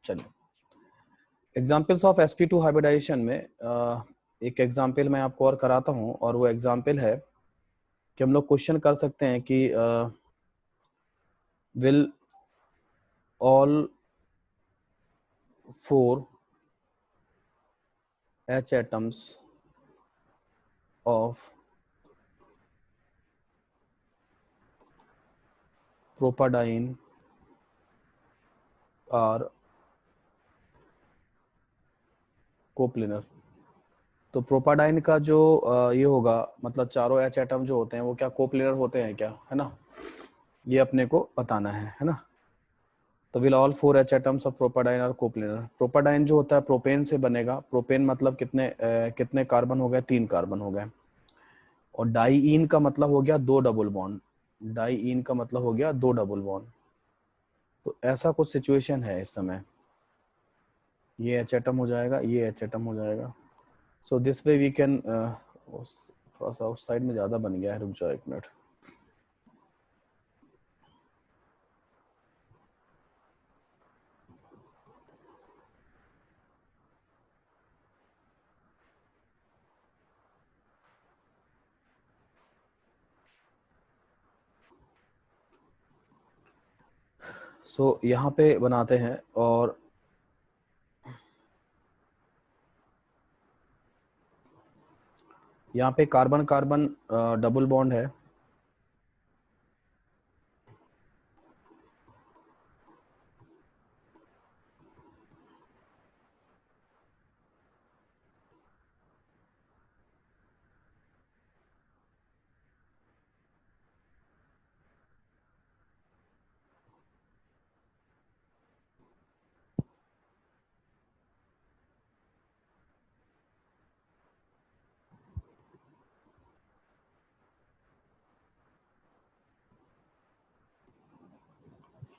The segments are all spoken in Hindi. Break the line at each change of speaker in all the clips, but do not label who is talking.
चलिए, एग्जाम्पल्स ऑफ sp2 हाइब्रिडाइजेशन में एक एग्जाम्पल मैं आपको और कराता हूं, और वो एग्जाम्पल है कि हम लोग क्वेश्चन कर सकते हैं कि will all 4 H atoms of propadiene are coplanar. तो प्रोपाडाइन का जो ये होगा, मतलब चारों H एटम जो होते हैं वो क्या कोप्लिनर होते हैं क्या, है ना, ये अपने को बताना है ना। तो will all 4 H atoms of propadiene are coplanar. Propadiene जो होता है प्रोपेन से बनेगा। प्रोपेन मतलब कितने कार्बन हो गए, 3 कार्बन हो गए। और डाईईन का मतलब हो गया 2 डबल बॉन्ड। डाईईन का मतलब हो गया 2 डबल बॉन्ड। तो ऐसा कुछ सिचुएशन है इस समय, ये H एटम हो जाएगा, ये H एटम हो जाएगा। So this way we can, थोड़ा सा उस साइड में ज्यादा बन गया है, रुक जाओ 1 मिनट। सो यहाँ पे बनाते हैं, और यहाँ पे कार्बन कार्बन डबल बॉन्ड है।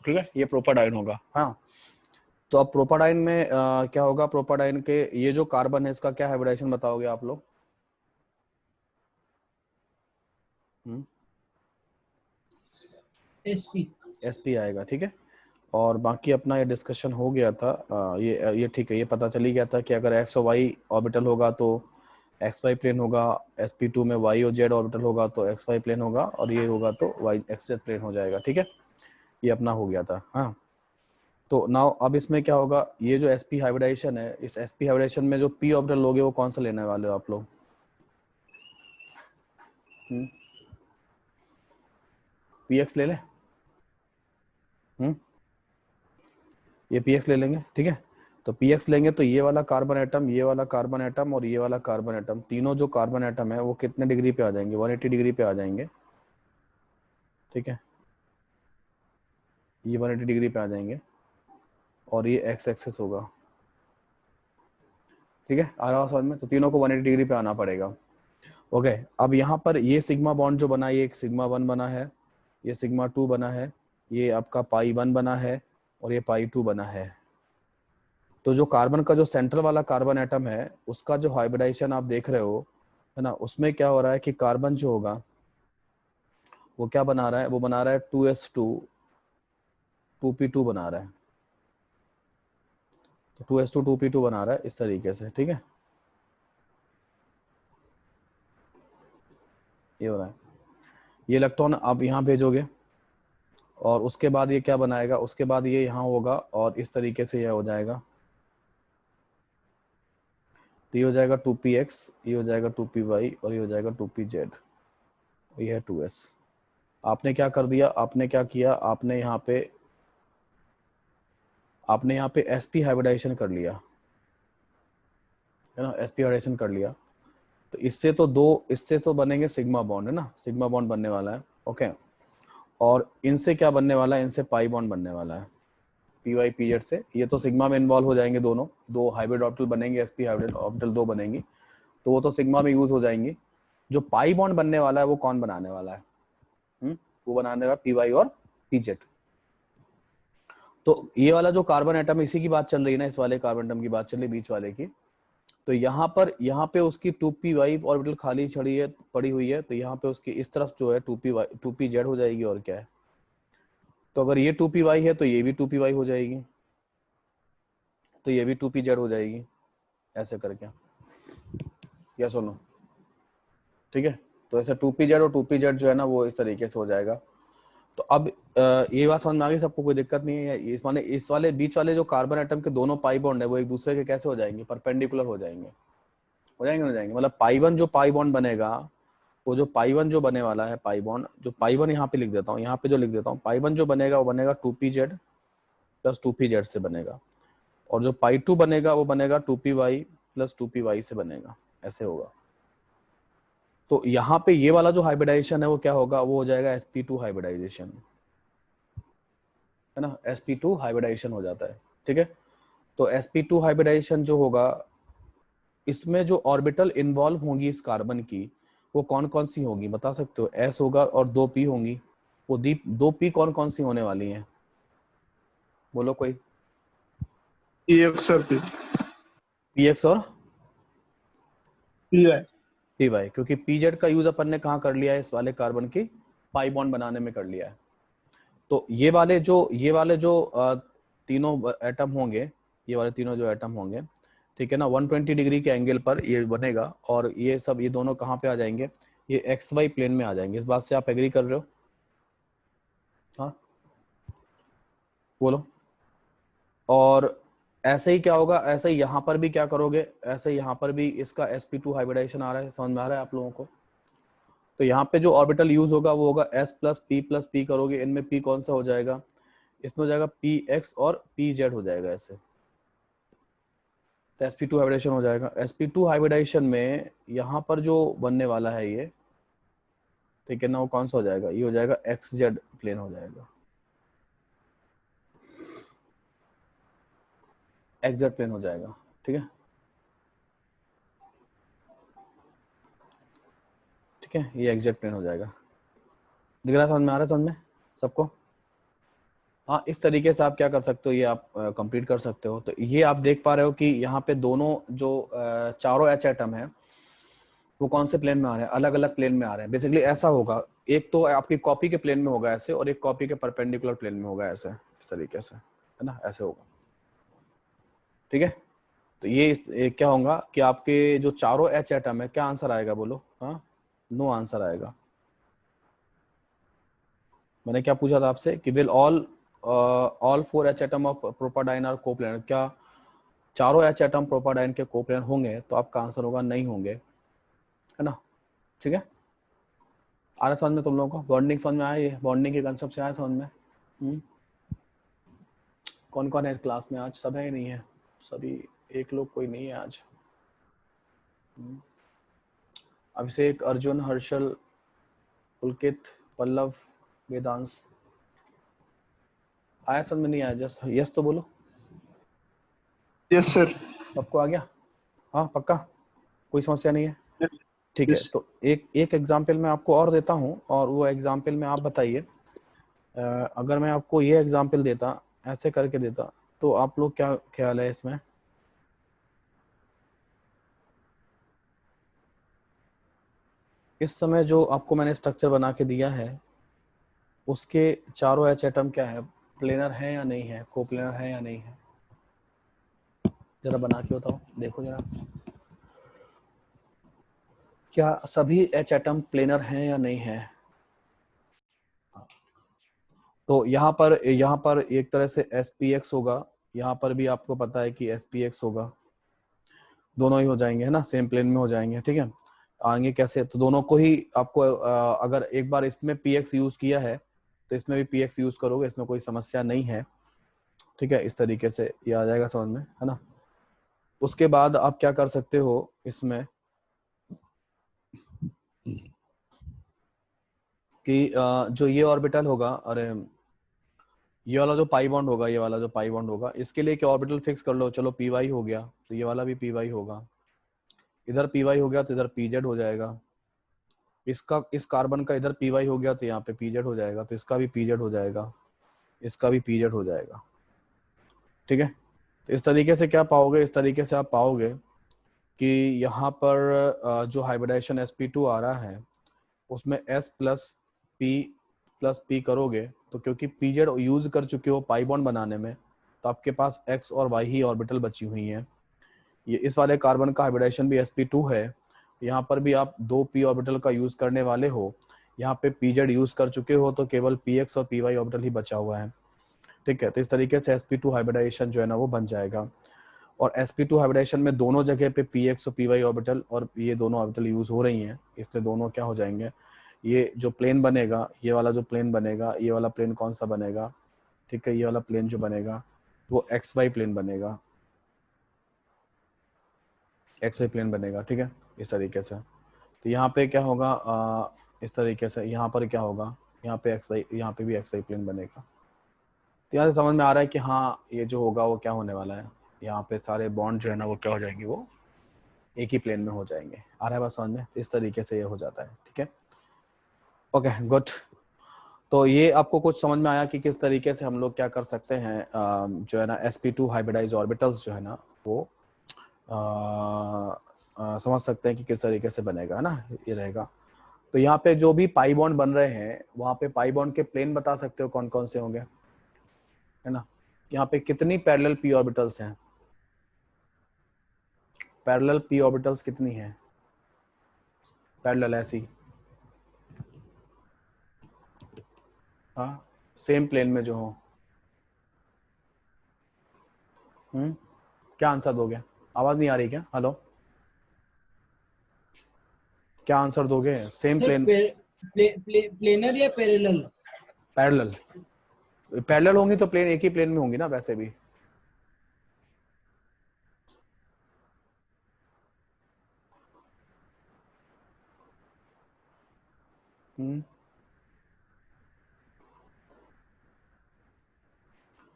ठीक है, ये प्रोपाडाइन होगा। हाँ, तो अब प्रोपाडाइन में क्या होगा, प्रोपाडाइन के ये जो कार्बन है इसका क्या हाइब्रिडाइजेशन बताओगे आप लोग? sp आएगा, ठीक है। और बाकी अपना ये डिस्कशन हो गया था, ये ठीक है, ये पता चली गया था कि अगर एक्स और वाई ऑर्बिटल होगा तो एक्स वाई प्लेन होगा, sp2 में वाई और जेड ऑर्बिटल होगा तो एक्स वाई प्लेन होगा, और ये होगा तो वाई एक्स जेड प्लेन हो जाएगा, ठीक है। ये अपना हो गया था। हाँ, तो नाउ अब इसमें क्या होगा, ये जो sp हाइब्रिडाइजेशन है, इस sp हाइब्रिडाइजेशन में जो p ऑर्बिटल लोगे वो कौन सा लेने वाले हो आप लोग? px ले लें? ये px ले लेंगे, ठीक है। तो px लेंगे तो ये वाला कार्बन एटम, ये वाला कार्बन एटम और ये वाला कार्बन एटम, तीनों जो कार्बन एटम है वो कितने डिग्री पे आ जाएंगे, 180 डिग्री पे आ जाएंगे, ठीक है। ये 180 डिग्री पे आ जाएंगे, और ये एक्स एक्सेस होगा, ठीक है। आ रहा समझ में? तो तीनों को 180 डिग्री पे आना पड़ेगा। ओके, अब यहाँ पर ये सिग्मा बॉन्ड जो बना, ये एक सिग्मा 1 बना है, ये सिग्मा 2 बना है, ये आपका पाई 1 बना है, और ये पाई 2 बना है। तो जो कार्बन का जो सेंट्रल वाला कार्बन एटम है उसका जो हाइब्रिडाइजेशन आप देख रहे हो, है ना, उसमें क्या हो रहा है कि कार्बन जो होगा वो क्या बना रहा है, वो बना रहा है 2s2 2p2 बना रहा है। तो 2s2 2p2 बना रहा है इस तरीके से, ठीक है। ये हो रहा है, ये इलेक्ट्रॉन आप यहाँ भेजोगे, और उसके बाद ये क्या बनाएगा, उसके बाद ये यहाँ होगा, और इस तरीके से ये हो जाएगा। तो ये हो जाएगा 2px, ये हो जाएगा 2py, और ये हो जाएगा 2pz, ये है 2s। आपने क्या कर दिया, आपने क्या किया, आपने यहाँ पे sp हाइब्रिडाइजेशन कर लिया, है ना, sp हाइब्रिडाइजेशन कर लिया। तो इससे तो बनेंगे सिग्मा बॉन्ड, है ना, सिग्मा बॉन्ड बनने वाला है, ओके। और इनसे क्या बनने वाला है, इनसे पाई बॉन्ड बनने वाला है, पी वाई पी जेड से। ये तो सिग्मा में इन्वॉल्व हो जाएंगे, दोनों दो हाइब्रिड ऑर्बिटल बनेंगे, sp हाइब्रिड ऑर्बिटल 2 बनेंगी, तो वो तो सिग्मा में यूज हो जाएंगी। जो पाई बॉन्ड बनने वाला है वो कौन बनाने वाला है? वो बनाने वाला पी वाई और पी जेड। तो ये वाला जो कार्बन एटम, इसी की बात चल रही है ना, इस वाले कार्बन एटम की बात चल रही है, बीच वाले की। तो यहाँ पे उसकी 2p y ऑर्बिटल खाली पड़ी हुई है, तो यहाँ पे उसकी इस तरफ जो है 2p z हो जाएगी, और क्या है। तो अगर ये 2py है तो ये भी 2py हो जाएगी, तो ये भी 2pz हो जाएगी ऐसे करके, यस और नो, ठीक है। तो ऐसे 2pz और 2pz जो है ना वो इस तरीके से हो जाएगा। तो अब ये बात समझ में आ गई सबको, कोई दिक्कत नहीं है। इस वाले बीच वाले जो कार्बन एटम के दोनों पाई बॉन्ड है वो एक दूसरे के कैसे हो जाएंगे, परपेंडिकुलर हो जाएंगे, हो जाएंगे। मतलब पाई वन जो पाई बॉन्ड बनेगा, वो जो पाई वन जो बने वाला है पाई बॉन्ड, जो पाई वन यहाँ पे लिख देता हूँ, यहाँ पे जो लिख देता हूँ, पाई वन जो बनेगा वो बनेगा 2pz प्लस 2pz से बनेगा, और जो पाई टू बनेगा वो बनेगा 2py प्लस 2py से बनेगा, ऐसे होगा। तो यहाँ पे ये वाला जो हाइब्रिडाइजेशन है वो क्या होगा, वो हो जाएगा sp2 हाइब्रिडाइजेशन, है ना, sp2 हाइब्रिडाइजेशन हो जाता है, ठीक है। तो sp2 हाइब्रिडाइजेशन जो होगा, इसमें जो ऑर्बिटल इन्वॉल्व होंगी इस कार्बन की, वो कौन कौन सी होगी बता सकते हो? s होगा और 2p होंगी। वो 2p कौन कौन सी होने वाली हैं, बोलो कोई?
px और
px और
py।
py, क्योंकि pz का यूज अपन ने कहाँ कर लिया है, इस वाले कार्बन की पाई बॉन्ड बनाने में कर लिया है। तो ये वाले जो तीनों एटम होंगे, ये वाले तीनों जो एटम होंगे, ठीक है ना, 120 डिग्री के एंगल पर ये बनेगा, और ये सब, ये दोनों कहाँ पे आ जाएंगे, ये XY प्लेन में आ जाएंगे। इस बात से आप एग्री कर रहे हो? हाँ बोलो। और ऐसे ही क्या होगा, ऐसे ही यहाँ पर भी क्या करोगे, ऐसे यहाँ पर भी इसका sp2 हाइब्रिडाइजेशन आ रहा है, समझ में आ रहा है आप लोगों को? तो यहाँ पे जो ऑर्बिटल यूज होगा वो होगा s प्लस p करोगे, इनमें p कौन सा हो जाएगा, इसमें हो जाएगा px और pz हो जाएगा ऐसे, तो sp2 हाइब्रिडाइजेशन हो जाएगा। sp2 हाइब्रिडाइजेशन में यहाँ पर जो बनने वाला है ये, ठीक है ना, वो कौन सा हो जाएगा, ये हो जाएगा xz प्लेन हो जाएगा, xz प्लेन हो जाएगा, ठीक है, ठीक है, ये xz प्लेन हो जाएगा। दिख रहा है, समझ में आ रहा है, समझ में सबको? हाँ, इस तरीके से आप क्या कर सकते हो, ये आप कंप्लीट कर सकते हो। तो ये आप देख पा रहे हो कि यहाँ पे दोनों जो चारों H एटम है वो कौन से प्लेन में आ रहे हैं, अलग अलग प्लेन में आ रहे हैं। बेसिकली ऐसा होगा, एक तो आपकी कॉपी के प्लेन में होगा ऐसे, और एक कॉपी के परपेंडिकुलर प्लेन में होगा ऐसे, इस तरीके से, है ना, ऐसे होगा, ठीक है। तो ये क्या होगा कि आपके जो चारों H एटम है, क्या आंसर आएगा बोलो? हाँ, नो आंसर आएगा। मैंने क्या पूछा था आपसे कि will all 4 H atom of propadiene are coplanar, क्या चारों H एटम प्रोपाडाइन के कोप्लेनर होंगे? तो आपका आंसर होगा नहीं होंगे, है ना, ठीक है। आ रहा समझ में तुम लोगों को? बॉन्डिंग समझ में आया, ये बॉन्डिंग के कंसेप्ट से आया समझ में? कौन कौन है क्लास में आज? सब है ही नहीं है? सभी, एक लोग कोई नहीं है आज। अभिषेक, अर्जुन, हर्षल, पुलकित, पल्लव, वेदांश, आया समझ में? नहीं आया जस्ट यस तो बोलो।
Yes sir.
सबको आ गया? हाँ पक्का, कोई समस्या नहीं है? ठीक है, तो एक एग्जाम्पल मैं आपको और देता हूँ, और वो एग्जाम्पल में आप बताइए, अगर मैं आपको ये एग्जाम्पल देता, ऐसे करके देता, तो आप लोग क्या ख्याल है इसमें? इस समय जो आपको मैंने स्ट्रक्चर बना के दिया है, उसके चारों H एटम क्या है, प्लेनर है या नहीं है, कोप्लेनर है या नहीं है? जरा बना के बताओ, देखो जरा, क्या सभी H एटम प्लेनर हैं या नहीं है? तो यहाँ पर एक तरह से SPX होगा, यहाँ पर भी आपको पता है कि SPX होगा, दोनों ही हो जाएंगे, है ना, सेम प्लेन में हो जाएंगे, ठीक है। आएंगे कैसे, तो दोनों को ही आपको अगर एक बार इसमें PX यूज किया है तो इसमें भी PX यूज करोगे, इसमें कोई समस्या नहीं है, ठीक है। इस तरीके से ये आ जाएगा समझ में, है ना। उसके बाद आप क्या कर सकते हो इसमें कि जो ये ऑर्बिटल होगा, अरे ये वाला जो पाई बॉन्ड होगा, ये वाला जो पाई बॉन्ड होगा, इसके लिए क्या ऑर्बिटल फिक्स कर लो, चलो py हो गया, तो ये वाला भी py होगा, इधर py हो गया तो इधर pz हो जाएगा, इसका इस कार्बन का इधर py हो गया तो यहाँ पे pz हो जाएगा, तो इसका भी pz हो जाएगा, इसका भी pz हो जाएगा, ठीक है। तो इस तरीके से क्या पाओगे, इस तरीके से आप पाओगे कि यहाँ पर जो हाइब्रिडाइजेशन sp2 आ रहा है उसमें s प्लस p करोगे, तो क्योंकि pz यूज कर चुके हो पाई बॉन्ड बनाने में, तो आपके पास x और y ही ऑर्बिटल बची हुई हैं। ये इस वाले कार्बन का हाइब्रिडाइजेशन भी sp2 है। यहाँ पर भी आप 2 p ऑर्बिटल का यूज करने वाले हो। यहाँ पे pz यूज कर चुके हो तो केवल px और py ऑर्बिटल ही बचा हुआ है। ठीक है, तो इस तरीके से sp2 हाइब्रिडाइजेशन जो है ना वो बन जाएगा। और sp2 हाइब्रिडाइजेशन में दोनों जगह पे px और py ऑर्बिटल और ये दोनों ऑर्बिटल यूज हो रही हैं, इसलिए दोनों क्या हो जाएंगे, ये जो प्लेन बनेगा, ये वाला जो प्लेन बनेगा, ये वाला प्लेन कौन सा बनेगा, ठीक है, ये वाला प्लेन जो बनेगा वो xy प्लेन बनेगा, xy प्लेन बनेगा। ठीक है, इस तरीके से। तो यहाँ पे क्या होगा, इस तरीके से यहाँ पर क्या होगा, यहाँ पे xy, यहाँ पे भी xy प्लेन बनेगा। तो यहाँ से समझ में आ रहा है कि हाँ ये जो होगा वो क्या होने वाला है, यहाँ पे सारे बॉन्ड जो है ना वो क्या हो जाएंगे, वो एक ही प्लेन में हो जाएंगे। आ रहा है बात समझ में? तो इस तरीके से ये हो जाता है। ठीक है, ओके गुड। तो ये आपको कुछ समझ में आया कि किस तरीके से हम लोग क्या कर सकते हैं, जो है ना sp2 हाइब्रिडाइज ऑर्बिटल्स जो है ना वो समझ सकते हैं कि किस तरीके से बनेगा, है ना, ये रहेगा। तो यहाँ पे जो भी पाई बॉन्ड बन रहे हैं वहां पे पाई बॉन्ड के प्लेन बता सकते हो कौन कौन से होंगे, है ना। यहाँ पे कितनी पैरेलल p ऑर्बिटल्स हैं, पैरेलल p ऑर्बिटल्स कितनी हैं, पैरेलल ऐसी, हाँ, सेम प्लेन में जो हो। क्या आंसर दोगे? आवाज नहीं आ रही क्या? हेलो, क्या आंसर दोगे? सेम
सर
प्लेन,
प्लेनर या पैरेलल?
पैरेलल, पैरेलल होंगी तो प्लेन एक ही प्लेन में होंगी ना वैसे भी।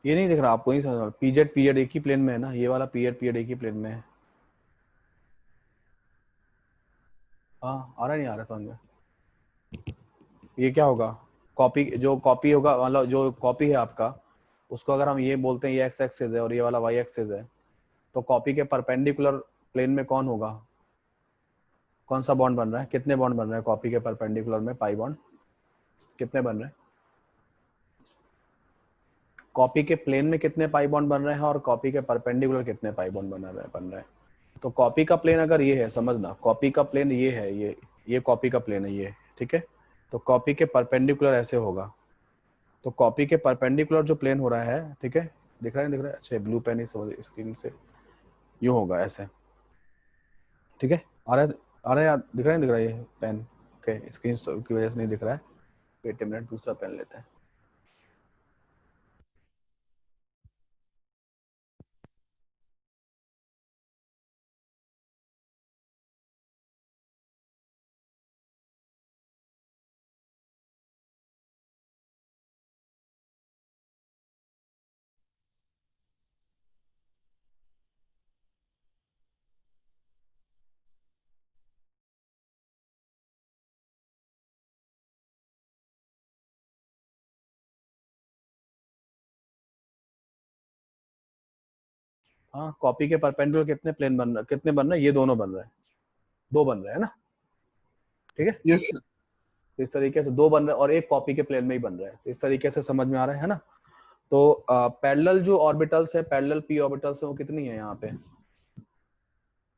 ये नहीं दिख रहा आपको? नहीं समझ, पीजेड पीजेड एक ही प्लेन में है ना, ये वाला पीजेड पीजेड एक ही प्लेन में है। हाँ, आ रहा नहीं आ रहा समझ में? ये क्या होगा, कॉपी, जो कॉपी होगा मतलब जो कॉपी है आपका, उसको अगर हम ये बोलते हैं ये x एक्सिस है और ये वाला y एक्सिस है, तो कॉपी के परपेंडिकुलर प्लेन में कौन होगा, कौन सा बॉन्ड बन रहा है, कितने बॉन्ड बन रहे हैं कॉपी के परपेंडिकुलर में, पाई बॉन्ड कितने बन रहे हैं, कॉपी के प्लेन में कितने पाई बॉन्ड बन रहे हैं और कॉपी के परपेंडिकुलर कितने पाई बॉन्ड बन रहे हैं। तो कॉपी का प्लेन अगर ये है, समझना, कॉपी का प्लेन ये है, ये कॉपी का प्लेन है ये, ठीक है। तो कॉपी के परपेंडिकुलर ऐसे होगा, तो कॉपी के परपेंडिकुलर जो प्लेन हो रहा है, ठीक है, दिख रहा है, दिख रहा है, अच्छा ब्लू पेन ही समझ, स्क्रीन से यूं होगा ऐसे, ठीक है। आ रहा है, आ रहा है यार, दिख रहा है, दिख रहा है ये पेन, ओके, स्क्रीन की वजह से नहीं दिख रहा है, वेट अ मिनट, दूसरा पेन लेते हैं। हाँ, कॉपी के परपेंडिकुलर कितने प्लेन बन रहे, कितने बन रहे हैं, ये दोनों बन रहे हैं, दो बन रहे हैं ना, ठीक है।
Yes sir.
तो इस तरीके से दो बन रहे हैं और एक कॉपी के प्लेन में ही बन रहे हैं, तो इस तरीके से समझ में आ रहा है ना। तो पैरेलल जो ऑर्बिटल्स है, पैरेलल p ऑर्बिटल्स है, वो कितनी है यहाँ पे,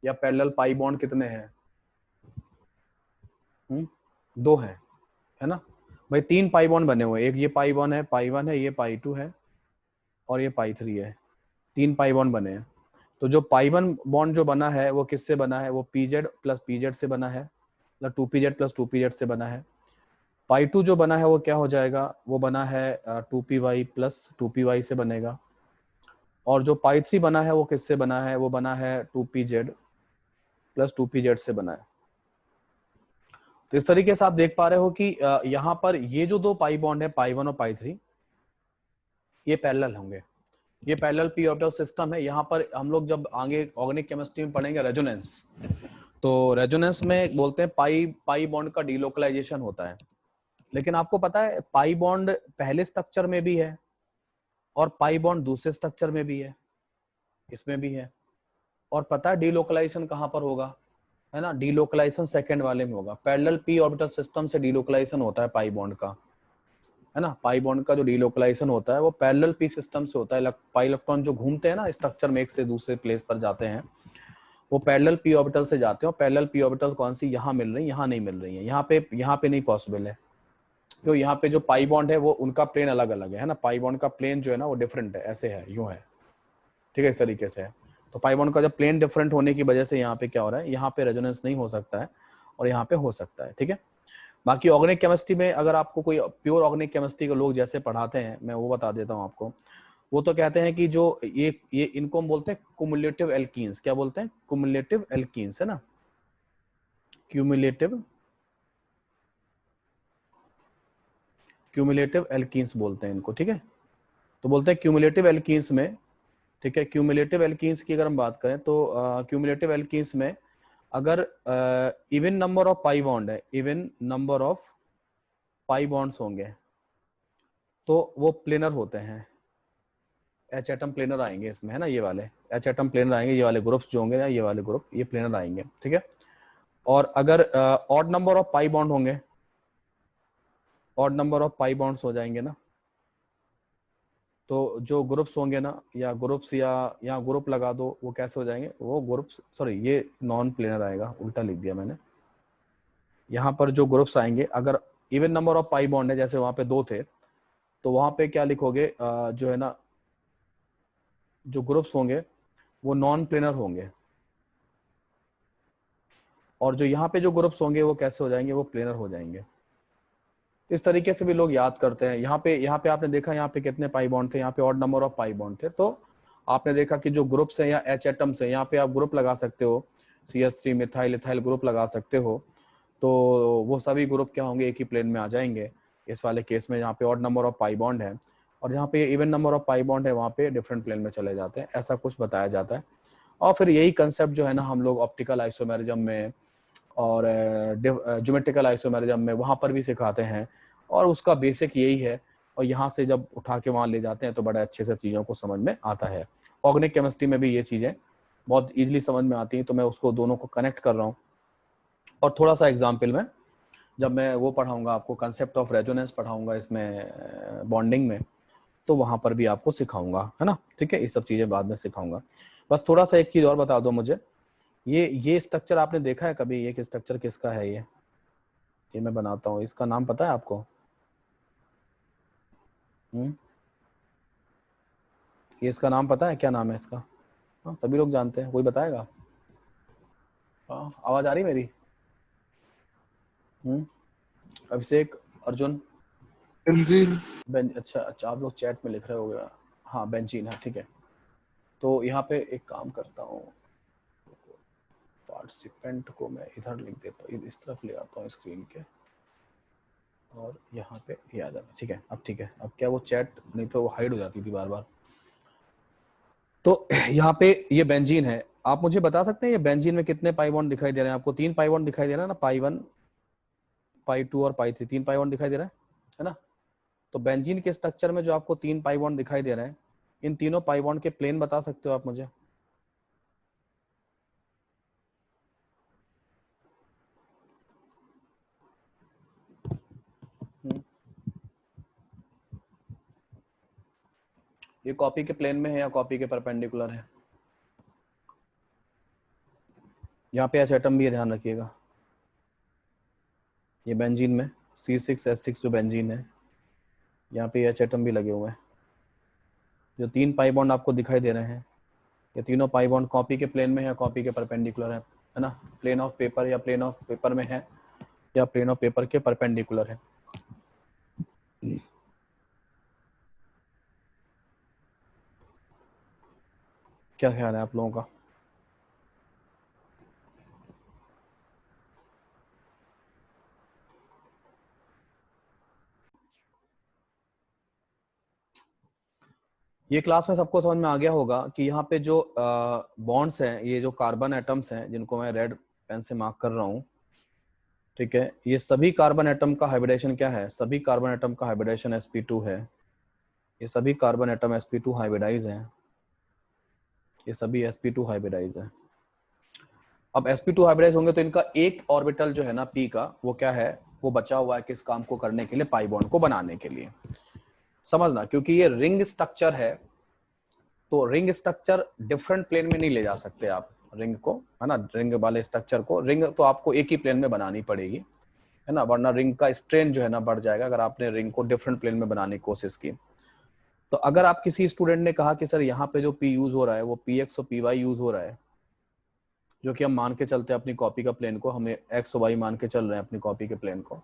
या पैरेलल पाई बॉन्ड कितने हैं, दो है ना भाई, तीन पाई बॉन्ड बने हुए हैं, एक ये पाई बॉन्ड है, पाई 1 है, ये पाई 2 है और ये पाई 3 है, तीन पाई बॉन्ड बने हैं। तो जो पाई 1 बॉन्ड जो बना है वो किससे बना है, वो pz प्लस pz से बना है, मतलब 2pz प्लस 2pz से बना है। पाई 2 जो बना है वो क्या हो जाएगा, वो बना है 2py प्लस 2py से बनेगा। और जो पाई 3 बना है वो किससे बना है, वो बना है 2pz प्लस 2pz से बना है। तो इस तरीके से आप देख पा रहे हो कि यहाँ पर ये जो दो पाई बॉन्ड है, पाई 1 और पाई 3, ये पैरेलल होंगे, ये पैरेलल p ऑर्बिटल सिस्टम है। यहाँ पर हम लोग जब आगे ऑर्गेनिक केमिस्ट्री में पढ़ेंगे रेजोनेंस, तो रेजोनेंस में बोलते हैं पाई बॉन्ड का डीलोकलाइजेशन होता है। लेकिन आपको पता है पाई बॉन्ड पहले स्ट्रक्चर में भी है और पाई बॉन्ड दूसरे स्ट्रक्चर में भी है, इसमें भी है। और पता है डीलोकलाइजेशन कहाँ पर होगा, है ना, डीलोकलाइजेशन सेकंड वाले में होगा। पैरेलल p ऑर्बिटल सिस्टम से डीलोकलाइजेशन होता है पाई बॉन्ड का, है ना। पाई बॉन्ड का जो डीलोकलाइजेशन होता है वो पैरेलल पी सिस्टम से होता है। पाई इलेक्ट्रॉन जो घूमते हैं ना स्ट्रक्चर में एक से दूसरे प्लेस पर जाते हैं, वो पैरेलल पी ऑर्बिटल से जाते हैं। और पैरेलल पी ऑर्बिटल कौन सी यहाँ मिल रही है, यहाँ नहीं मिल रही है, यहाँ पे नहीं पॉसिबल है। तो यहाँ पे जो पाई बॉन्ड है वो उनका प्लेन अलग अलग है ना। पाई बॉन्ड का प्लेन जो है ना वो डिफरेंट है, ऐसे है, यूं है, ठीक है, इस तरीके से है। तो पाई बॉन्ड का जब प्लेन डिफरेंट होने की वजह से यहाँ पे क्या हो रहा है, यहाँ पे रेजोनेंस नहीं हो सकता है और यहाँ पे हो सकता है, ठीक है। बाकी ऑर्गेनिक केमिस्ट्री में अगर आपको कोई प्योर ऑर्गेनिक केमिस्ट्री के लोग जैसे पढ़ाते हैं, मैं वो बता देता हूँ आपको। वो तो कहते हैं कि जो ये इनको हम बोलते हैं क्युमुलेटिव एल्कीन्स। क्या बोलते हैं? क्युमुलेटिव एल्कीन्स, है ना, क्यूमुलेटिव एल्कीन्स बोलते हैं इनको, ठीक है। तो बोलते हैं क्यूमुलेटिव एल्कीन्स में, ठीक है, क्यूमुलेटिव एल्कीन्स की अगर हम बात करें तो क्यूमुलेटिव एल्कीन्स में अगर even number of pi bond है, even number of pi bonds होंगे तो वो प्लेनर होते हैं। एच एटम प्लेनर आएंगे इसमें, है ना, ये वाले एच एटम प्लेनर आएंगे, ये वाले ग्रुप्स जो होंगे, ये वाले ग्रुप, ये प्लेनर आएंगे, ठीक है। और अगर odd number of pi bond होंगे, odd number of pi bonds हो जाएंगे ना, तो जो ग्रुप्स होंगे ना, या ग्रुप्स, या यहाँ ग्रुप लगा दो, वो कैसे हो जाएंगे, वो ग्रुप्स, सॉरी ये नॉन प्लेनर आएगा, उल्टा लिख दिया मैंने। यहाँ पर जो ग्रुप्स आएंगे, अगर even number of pi bond है, जैसे वहां पे 2 थे, तो वहां पे क्या लिखोगे, जो है ना, जो ग्रुप्स होंगे वो नॉन प्लेनर होंगे, और जो यहाँ पे जो ग्रुप्स होंगे वो कैसे हो जाएंगे, वो प्लेनर हो जाएंगे। इस तरीके से भी लोग याद करते हैं। यहाँ पे आपने देखा यहाँ पे कितने पाई बॉन्ड थे, यहाँ पे odd number of pi bond थे, तो आपने देखा कि जो ग्रुप्स हैं या एच एटम्स हैं, यहाँ पे आप ग्रुप लगा सकते हो, CH3 मिथाइल इथाइल ग्रुप लगा सकते हो, तो वो सभी ग्रुप क्या होंगे, एक ही प्लेन में आ जाएंगे इस वाले केस में, जहाँ पे odd number of pi bond है। और जहाँ पे even number of pi bond है वहाँ पे डिफरेंट प्लेन में चले जाते हैं, ऐसा कुछ बताया जाता है। और फिर यही कंसेप्ट जो है ना हम लोग ऑप्टिकल आइसोमेरिज्म में और ज्योमेट्रिकल आइसोमेरिज्म में वहाँ पर भी सिखाते हैं, और उसका बेसिक यही है। और यहाँ से जब उठा के वहाँ ले जाते हैं तो बड़े अच्छे से चीज़ों को समझ में आता है। ऑर्गेनिक केमिस्ट्री में भी ये चीज़ें बहुत इजीली समझ में आती हैं, तो मैं उसको दोनों को कनेक्ट कर रहा हूँ। और थोड़ा सा एग्जाम्पल में जब मैं वो पढ़ाऊँगा आपको, कंसेप्ट ऑफ रेजोनेंस पढ़ाऊँगा इसमें बॉन्डिंग में, तो वहाँ पर भी आपको सिखाऊंगा, है ना, ठीक है। ये सब चीज़ें बाद में सिखाऊंगा। बस थोड़ा सा एक चीज़ और बता दो मुझे, ये स्ट्रक्चर आपने देखा है कभी? ये स्ट्रक्चर किसका है? ये मैं बनाता हूँ, इसका नाम पता है आपको? ये इसका नाम पता है, क्या नाम है इसका? हाँ, सभी लोग जानते हैं, कोई बताएगा? हाँ, आवाज आ रही मेरी? अभिषेक, अर्जुन,
बेंजीन।
अच्छा, आप लोग चैट में लिख रहे हो। हाँ, बेंजीन है, ठीक है। तो यहाँ पे एक काम करता हूँ, पार्टिसिपेंट को मैं इधर लिख देता हूँ, इस तरफ ले आता हूँ स्क्रीन के, और यहाँ पे ये आ जाता, ठीक है। अब ठीक है, अब क्या वो चैट, नहीं तो वो हाइड हो जाती थी बार बार। तो यहाँ पे ये बेंजीन है। आप मुझे बता सकते हैं ये बेंजीन में कितने पाई बॉन्ड दिखाई दे रहे हैं आपको? 3 पाई बॉन्ड दिखाई दे रहा है ना, पाई 1, पाई 2 और पाई 3, 3 पाई बॉन्ड दिखाई दे रहा है ना। तो बेंजीन के स्ट्रक्चर में जो आपको 3 पाई बॉन्ड दिखाई दे रहे हैं, इन तीनों पाई बॉन्ड के प्लेन बता सकते हो आप मुझे? ये कॉपी के प्लेन में है या कॉपी के परपेंडिकुलर है? यहाँ पे एच एटम भी है, ध्यान रखिएगा। ये बेंजीन में C6H6 जो बेंजीन है, यहाँ पे एच एटम भी लगे हुए हैं। जो 3 पाई बॉन्ड आपको दिखाई दे रहे हैं, ये तीनों पाई बॉन्ड कॉपी के प्लेन में है, कॉपी के परपेंडिकुलर है ना। प्लेन ऑफ पेपर या प्लेन ऑफ पेपर में है, या प्लेन ऑफ पेपर के परपेंडिकुलर है। क्या ख्याल है आप लोगों का? ये क्लास में सबको समझ में आ गया होगा कि यहाँ पे जो बॉन्ड्स हैं, ये जो कार्बन एटम्स हैं जिनको मैं रेड पेन से मार्क कर रहा हूँ, ठीक है, ये सभी कार्बन एटम का हाइब्रिडेशन क्या है? सभी कार्बन एटम का हाइब्रिडेशन sp2 है। ये सभी कार्बन एटम sp2 हाइब्रिडाइज हैं, ये सभी sp2 हाइब्रिडाइज हैं। अब sp2 हाइब्रिडाइज होंगे तो इनका एक ऑर्बिटल जो है ना p का, वो क्या है, वो बचा हुआ है किस काम को करने के लिए? पाई बॉन्ड को बनाने के लिए। समझना, क्योंकि ये रिंग स्ट्रक्चर है, तो रिंग स्ट्रक्चर डिफरेंट प्लेन में नहीं ले जा सकते आप रिंग को, है ना। रिंग वाले स्ट्रक्चर को, रिंग तो आपको एक ही प्लेन में बनानी पड़ेगी, है ना, वरना रिंग का स्ट्रेन जो है ना बढ़ जाएगा अगर आपने रिंग को डिफरेंट प्लेन में बनाने की कोशिश की। तो अगर आप किसी स्टूडेंट ने कहा कि सर यहाँ पे जो पी यूज हो रहा है वो पी एक्स और पी वाई यूज हो रहा है, जो कि हम मान के चलते हैं अपनी कॉपी का प्लेन को, हमें एक्स और वाई मान के चल रहे हैं अपनी कॉपी के प्लेन को,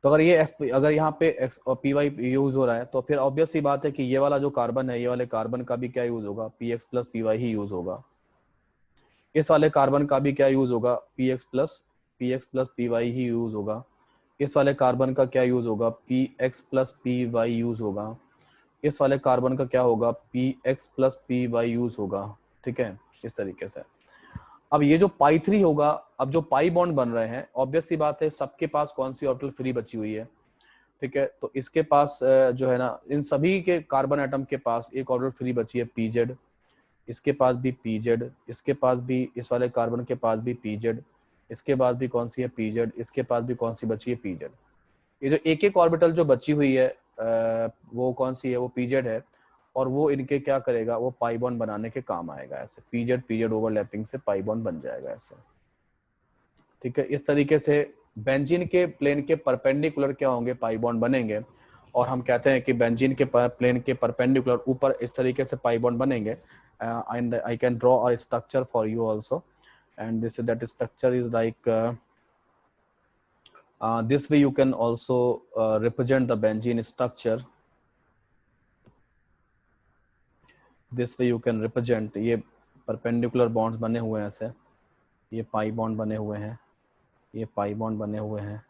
तो अगर ये अगर यहाँ पे एक्स और पी वाई यूज हो रहा है तो फिर ऑब्वियस सी बात है कि ये वाला जो कार्बन है, ये वाले कार्बन का भी क्या यूज होगा, p x plus p y ही यूज होगा। इस वाले कार्बन का भी क्या यूज होगा, p x plus p y ही यूज होगा। इस वाले कार्बन का क्या यूज होगा, p x plus p y use होगा। इस वाले कार्बन का क्या होगा, p x plus p y use होगा। ठीक है, इस तरीके से। अब ये जो पाई 3 होगा, अब जो पाई बॉन्ड बन रहे हैं, ऑब्वियस सी बात है सबके पास कौन सी ऑर्बिटल फ्री बची हुई है। ठीक है, तो इसके पास जो है ना, इन सभी के कार्बन एटम के पास एक ऑर्बिटल फ्री बची है पी जेड, इसके पास भी पी जेड, इसके पास भी, इस वाले कार्बन के पास भी पी जेड, इसके पास भी कौन सी है, पी जेड, इसके पास भी कौन सी बची है, पी जेड। ये जो एक एक ऑर्बिटल जो बची हुई है वो कौन सी है, वो पी जेड है, और वो इनके क्या करेगा, वो पाई बॉन्ड बनाने के काम आएगा। ऐसे पी जेड ओवरलैपिंग से पाई बॉन्ड बन जाएगा ऐसे। ठीक है, इस तरीके से बेंजीन के प्लेन के परपेंडिकुलर क्या होंगे, पाई बॉन्ड बनेंगे, और हम कहते हैं कि बेंजीन के प्लेन के परपेंडिकुलर ऊपर इस तरीके से पाई बॉन्ड बनेंगे। and I can draw a structure for you also, and that structure is like this way you can also represent the benzene structure. This way you can represent, ये perpendicular bonds बने हुए हैं ऐसे, ये पाई बॉन्ड बने हुए हैं, ये पाई बॉन्ड बने हुए हैं,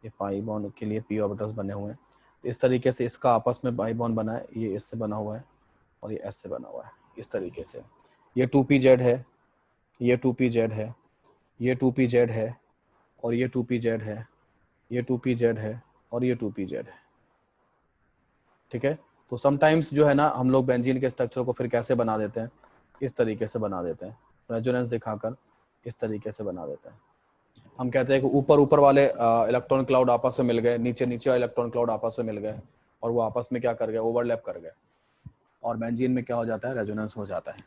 ये पाई बॉन्ड के लिए पी ऑर्बिटल्स बने हुए हैं। इस तरीके से इसका आपस में पाई बॉन्ड बना है, ये इससे बना हुआ है और ये एस से बना हुआ है, इस तरीके से। ये 2pz है, ये 2pz है, ये 2pz है, और ये 2pz है, ये 2pz है, और ये 2pz है। ठीक है, तो समटाइम्स जो है ना, हम लोग बेंजीन के स्ट्रक्चर को फिर कैसे बना देते हैं, इस तरीके से बना देते हैं, रेजोनेंस दिखाकर इस तरीके से बना देते हैं। हम कहते हैं कि ऊपर ऊपर वाले इलेक्ट्रॉन क्लाउड आपस में मिल गए, नीचे नीचे वाले इलेक्ट्रॉन क्लाउड आपस में मिल गए, और वो आपस में क्या कर गए, ओवरलैप कर गए, और बेंजीन में क्या हो जाता है, रेजोनेंस हो जाता है।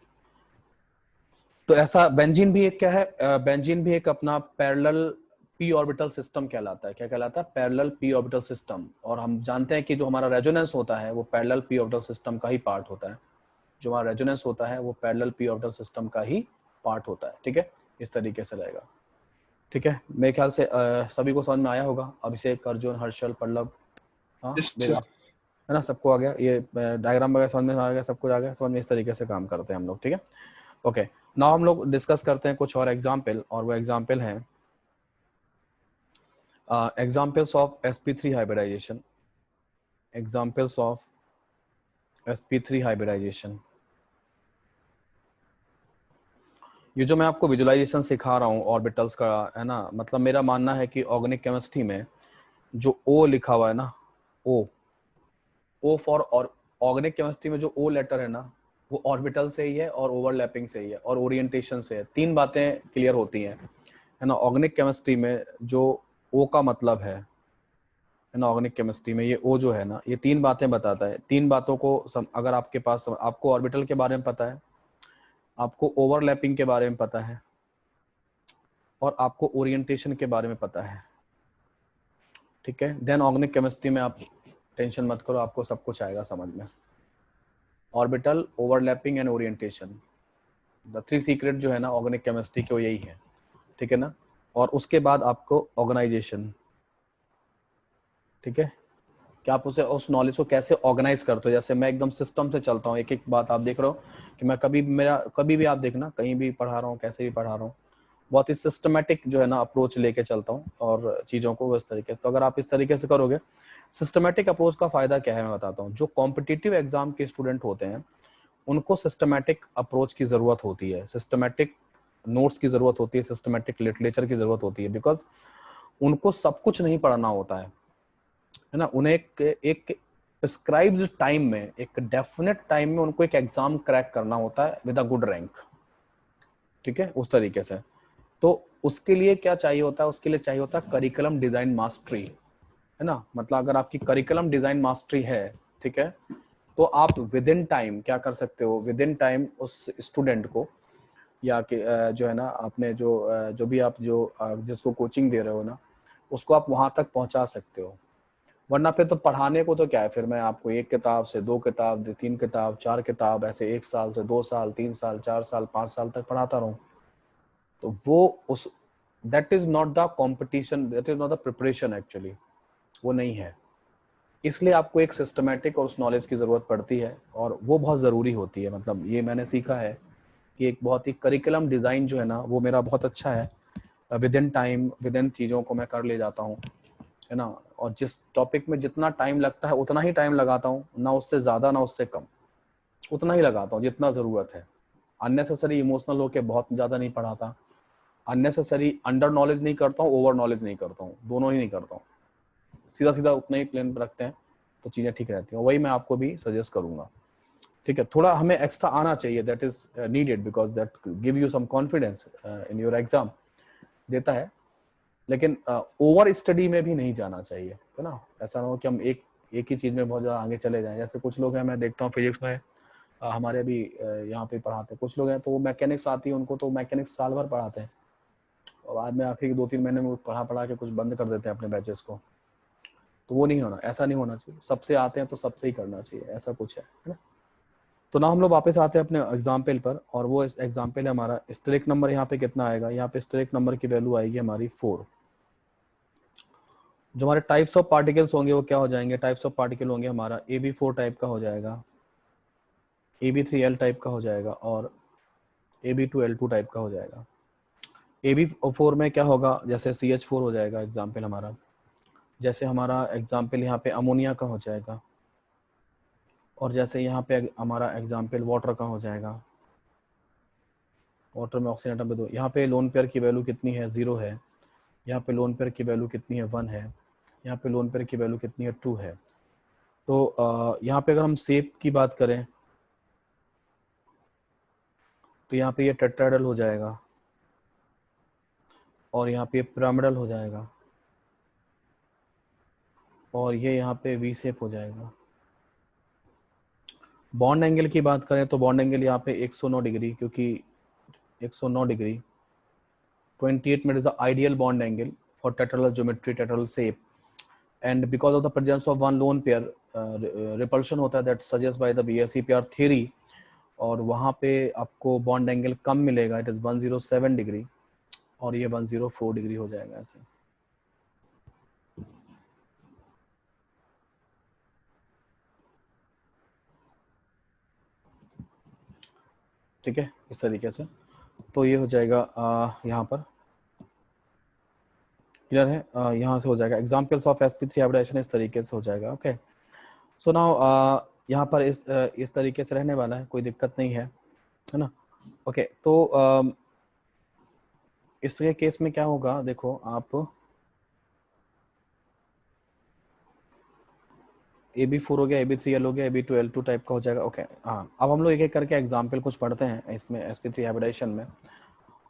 तो ऐसा बेंजीन भी एक क्या है, बेंजीन भी एक अपना पैरेलल पी ऑर्बिटल सिस्टम कहलाता है। क्या कहलाता है, पैरेलल पी ऑर्बिटल सिस्टम। और हम जानते हैं कि जो हमारा रेजोनेंस होता है वो पैरेलल पी ऑर्बिटल सिस्टम का ही पार्ट होता है। जो हमारा रेजोनेंस होता है वो पैरेलल पी ऑर्बिटल सिस्टम का ही पार्ट होता है। ठीक है, इस तरीके से रहेगा। ठीक है, मेरे ख्याल से सभी को समझ में आया होगा। अभिषेक, अर्जुन, हर्षल, पल्लव, हाँ है ना, सबको आ गया, ये डायग्राम वगैरह समझ में आ गया, सब कुछ आ गया समझ में। इस तरीके से काम करते हैं हम लोग। ठीक है, ओके, नाउ हम लोग डिस्कस करते हैं कुछ और एग्जाम्पल, और वो एग्जाम्पल है examples of sp3 hybridization. Examples of sp3 hybridization. ये जो मैं आपको विजुअलाइजेशन सिखा रहा हूँ ऑर्बिटल्स का, है ना, मतलब मेरा मानना है कि ऑर्गेनिक केमिस्ट्री में जो O लिखा हुआ है ना, O फॉर ऑर्गेनिक केमिस्ट्री में जो O लेटर है ना, वो ऑर्बिटल से ही है और ओवरलैपिंग से ही है और ओरिएंटेशन से है। तीन बातें क्लियर होती हैं, है ना। ऑर्गेनिक केमिस्ट्री में जो O का मतलब है ना, ऑर्गेनिक केमिस्ट्री में ये O जो है ना, ये तीन बातें बताता है। तीन बातों को अगर आपके पास, आपको ऑर्बिटल के बारे में पता है, आपको ओवरलैपिंग के बारे में पता है, और आपको ओरिएंटेशन के बारे में पता है, ठीक है, देन ऑर्गेनिक केमिस्ट्री में आप टेंशन मत करो, आपको सब कुछ आएगा समझ में। Orbital, overlapping and orientation, the three secret जो है ना ऑर्गेनिक केमिस्ट्री के, वो यही है। ठीक है ना, और उसके बाद आपको ऑर्गेनाइजेशन। ठीक है, कि आप उसे, उस नॉलेज को कैसे ऑर्गेनाइज करते हो। जैसे मैं एकदम सिस्टम से चलता हूँ, एक एक बात आप देख रहे हो कि मैं कभी भी आप देखना, कहीं भी पढ़ा रहा हूँ, कैसे भी पढ़ा रहा हूँ, बहुत ही सिस्टमेटिक जो है ना अप्रोच लेके चलता हूँ और चीज़ों को इस तरीके से। तो अगर आप इस तरीके से करोगे, सिस्टमेटिक अप्रोच का फायदा क्या है मैं बताता हूँ। जो कॉम्पिटिटिव एग्जाम के स्टूडेंट होते हैं उनको सिस्टमेटिक अप्रोच की ज़रूरत होती है, सिस्टमेटिक नोट्स की ज़रूरत होती है, सिस्टमेटिक लिटरेचर की ज़रूरत होती है, बिकॉज उनको सब कुछ नहीं पढ़ना होता है ना। उन्हें एक प्रिस्क्राइब्ड टाइम में, एक डेफिनेट टाइम में उनको एक एग्जाम क्रैक करना होता है विद अ गुड रैंक। ठीक है, उस तरीके से। तो उसके लिए क्या चाहिए होता है, उसके लिए चाहिए होता है करिकुलम डिजाइन मास्टरी, है ना। मतलब अगर आपकी करिकुलम डिजाइन मास्टरी है ठीक है, तो आप विद इन टाइम क्या कर सकते हो, विद इन टाइम उस स्टूडेंट को या कि जो है ना आपने जो भी आप जिसको कोचिंग दे रहे हो ना, उसको आप वहां तक पहुंचा सकते हो। वरना फिर तो पढ़ाने को तो क्या है, फिर मैं आपको 1 किताब से 2 किताब 3 किताब 4 किताब ऐसे 1 साल से 2 साल 3 साल 4 साल 5 साल तक पढ़ाता रहूं, तो वो उस that is not the competition, that is not the preparation actually, वो नहीं है। इसलिए आपको एक सिस्टमेटिक और उस नॉलेज की जरूरत पड़ती है, और वो बहुत जरूरी होती है। मतलब ये मैंने सीखा है कि एक बहुत ही करिकुलम डिजाइन जो है ना वो मेरा बहुत अच्छा है, with in time with in चीजों को मैं कर ले जाता हूँ, है ना। और जिस टॉपिक में जितना टाइम लगता है उतना ही टाइम लगाता हूँ, ना उससे ज्यादा ना उससे कम, उतना ही लगाता हूँ जितना जरूरत है। अननेसेसरी इमोशनल होके बहुत ज्यादा नहीं पढ़ाता, अननेसेसरी अंडर नॉलेज नहीं करता हूँ, ओवर नॉलेज नहीं करता हूँ, दोनों ही नहीं करता हूँ। सीधा सीधा उतना ही प्लान रखते हैं तो चीजें ठीक रहती हैं। वही मैं आपको भी सजेस्ट करूंगा, ठीक है। थोड़ा हमें एक्स्ट्रा आना चाहिए, that is needed because that give you some confidence in your exam, देता है। लेकिन ओवर स्टडी में भी नहीं जाना चाहिए, है ना। ऐसा ना हो कि हम एक ही चीज में बहुत ज्यादा आगे चले जाएं। जैसे कुछ लोग हैं, मैं देखता हूँ फिजिक्स में हमारे भी यहाँ पे पढ़ाते हैं कुछ लोग हैं, तो वो मैकेनिक्स आती है उनको, तो मैकेनिक्स साल भर पढ़ाते हैं और बाद में आखिरी 2-3 महीने में पढ़ा के कुछ बंद कर देते हैं अपने बैचेस को। तो वो नहीं होना, ऐसा नहीं होना चाहिए। सबसे आते हैं तो सबसे ही करना चाहिए, ऐसा कुछ है ना। तो ना हम लोग वापस आते हैं अपने एग्जाम्पल पर, और वो इस एग्जाम्पल है हमारा स्टेरिक नंबर यहाँ पे कितना आएगा, यहाँ पे स्टेरिक नंबर की वैल्यू आएगी हमारी 4। जो हमारे टाइप्स ऑफ पार्टिकल्स होंगे वो क्या हो जाएंगे, टाइप्स ऑफ पार्टिकल होंगे हमारा AB4 टाइप का हो जाएगा, AB3L टाइप का हो जाएगा, और AB2L2 टाइप का हो जाएगा। AB4 में क्या होगा, जैसे CH4 हो जाएगा एग्जाम्पल हमारा, जैसे हमारा एग्जाम्पल यहाँ पे अमोनिया का हो जाएगा, और जैसे यहाँ पे हमारा एग्जाम्पल वाटर का हो जाएगा। वाटर में ऑक्सीजन एटम पे 2, यहाँ पे लोन पेयर की वैल्यू कितनी है, 0 है। यहाँ पे लोन पेयर की वैल्यू कितनी है, 1 है। यहाँ पे लोन पेयर की वैल्यू कितनी है, 2 है। तो यहाँ पे अगर हम शेप की बात करें तो यहाँ पे ये टेट्राहेड्रल हो जाएगा, और यहाँ पे पिरामिडल हो जाएगा, और ये यहाँ पे वी शेप हो जाएगा। बॉन्ड एंगल की बात करें तो बॉन्ड एंगल यहाँ पे 109 डिग्री, क्योंकि 109 degree 28 minute is the ideal bond angle for tetrahedral geometry, tetrahedral shape, and because of the presence of one lone pair repulsion होता है, that suggest by the BSE-PR theory, और वहाँ पे आपको बॉन्ड एंगल कम मिलेगा, इट इज 107 डिग्री, और ये 104 डिग्री हो जाएगा ऐसे। ठीक है, इस तरीके से। तो ये हो जाएगा यहाँ पर क्लियर है, यहाँ से हो जाएगा एग्जाम्पल्स ऑफ sp3 हाइब्रिडाइजेशन, इस तरीके से हो जाएगा। ओके, सो नाउ यहाँ पर इस तरीके से रहने वाला है, कोई दिक्कत नहीं है ना। ओके, तो इसके केस में क्या होगा, देखो आप AB4 हो गया, AB3L हो गया, AB2L2 टाइप का हो जाएगा। ओके हाँ, अब हम लोग एक एक करके एग्जाम्पल कुछ पढ़ते हैं इसमें sp3 हाइब्रिडाइजेशन में।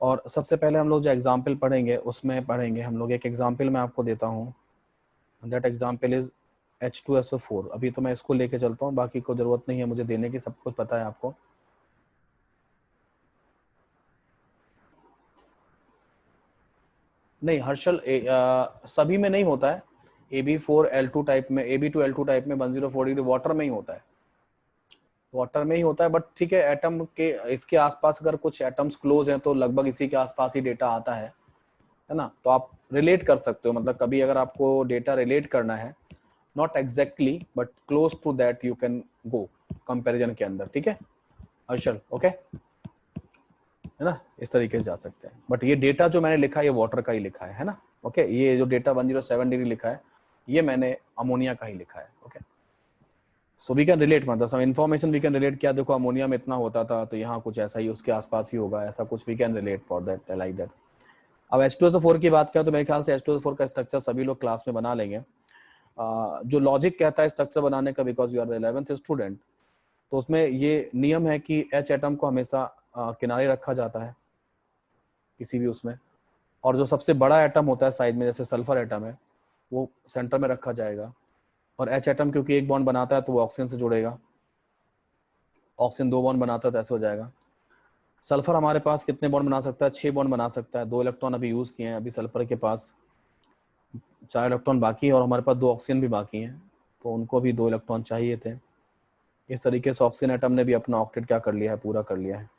और सबसे पहले हम लोग जो एग्जाम्पल पढ़ेंगे उसमें पढ़ेंगे हम लोग, एक एग्जाम्पल मैं आपको देता हूँ, दैट एग्जाम्पल इज H2SO4। अभी तो मैं इसको लेके चलता हूँ, बाकी को जरूरत नहीं है मुझे देने की, सब कुछ पता है आपको। नहीं हर्षल, सभी में नहीं होता है। AB4L2 टाइप में, AB2L2 टाइप में 104 डिग्री वाटर में ही होता है, वाटर में ही होता है। बट ठीक है, एटम के इसके आसपास अगर कुछ एटम्स क्लोज हैं तो लगभग इसी के आसपास ही डेटा आता है ना। तो आप रिलेट कर सकते हो, मतलब कभी अगर आपको डेटा रिलेट करना है, not exactly but close to that, you can go comparison के अंदर। ठीक है हर्षल, ओके है ना, इस तरीके से जा सकते हैं। बट ये डेटा जो मैंने लिखा है ये वाटर का ही लिखा है ना। ओके, ये जो डेटा 107 डिग्री लिखा है ये मैंने अमोनिया का ही लिखा है। Okay, so we can relate, मतलब some information we can relate, क्या देखो अमोनिया में इतना होता था तो यहाँ कुछ ऐसा ही उसके आसपास ही होगा, ऐसा कुछ we can relate for that, like that. अब H2SO4 की बात करें तो मेरे ख्याल से H2SO4 का स्ट्रक्चर सभी लोग क्लास में बना लेंगे। जो लॉजिक कहता है स्ट्रक्चर बनाने का, because you are the 11th student, तो उसमें ये नियम है कि H एटम को हमेशा किनारे रखा जाता है किसी भी उसमें, और जो सबसे बड़ा एटम होता है साइड में, जैसे सल्फर एटम है, वो सेंटर में रखा जाएगा। और H एटम क्योंकि एक बॉन्ड बनाता है तो वो ऑक्सीजन से जुड़ेगा, ऑक्सीजन 2 बॉन्ड बनाता है तो ऐसे हो जाएगा। सल्फर हमारे पास कितने बॉन्ड बना सकता है? 6 बॉन्ड बना सकता है। 2 इलेक्ट्रॉन अभी यूज किए हैं, अभी सल्फर के पास 4 इलेक्ट्रॉन बाकी है और हमारे पास 2 ऑक्सीजन भी बाकी हैं, तो उनको भी 2 इलेक्ट्रॉन चाहिए थे। इस तरीके से ऑक्सीजन एटम ने भी अपना ऑक्टेट क्या कर लिया है? पूरा कर लिया है।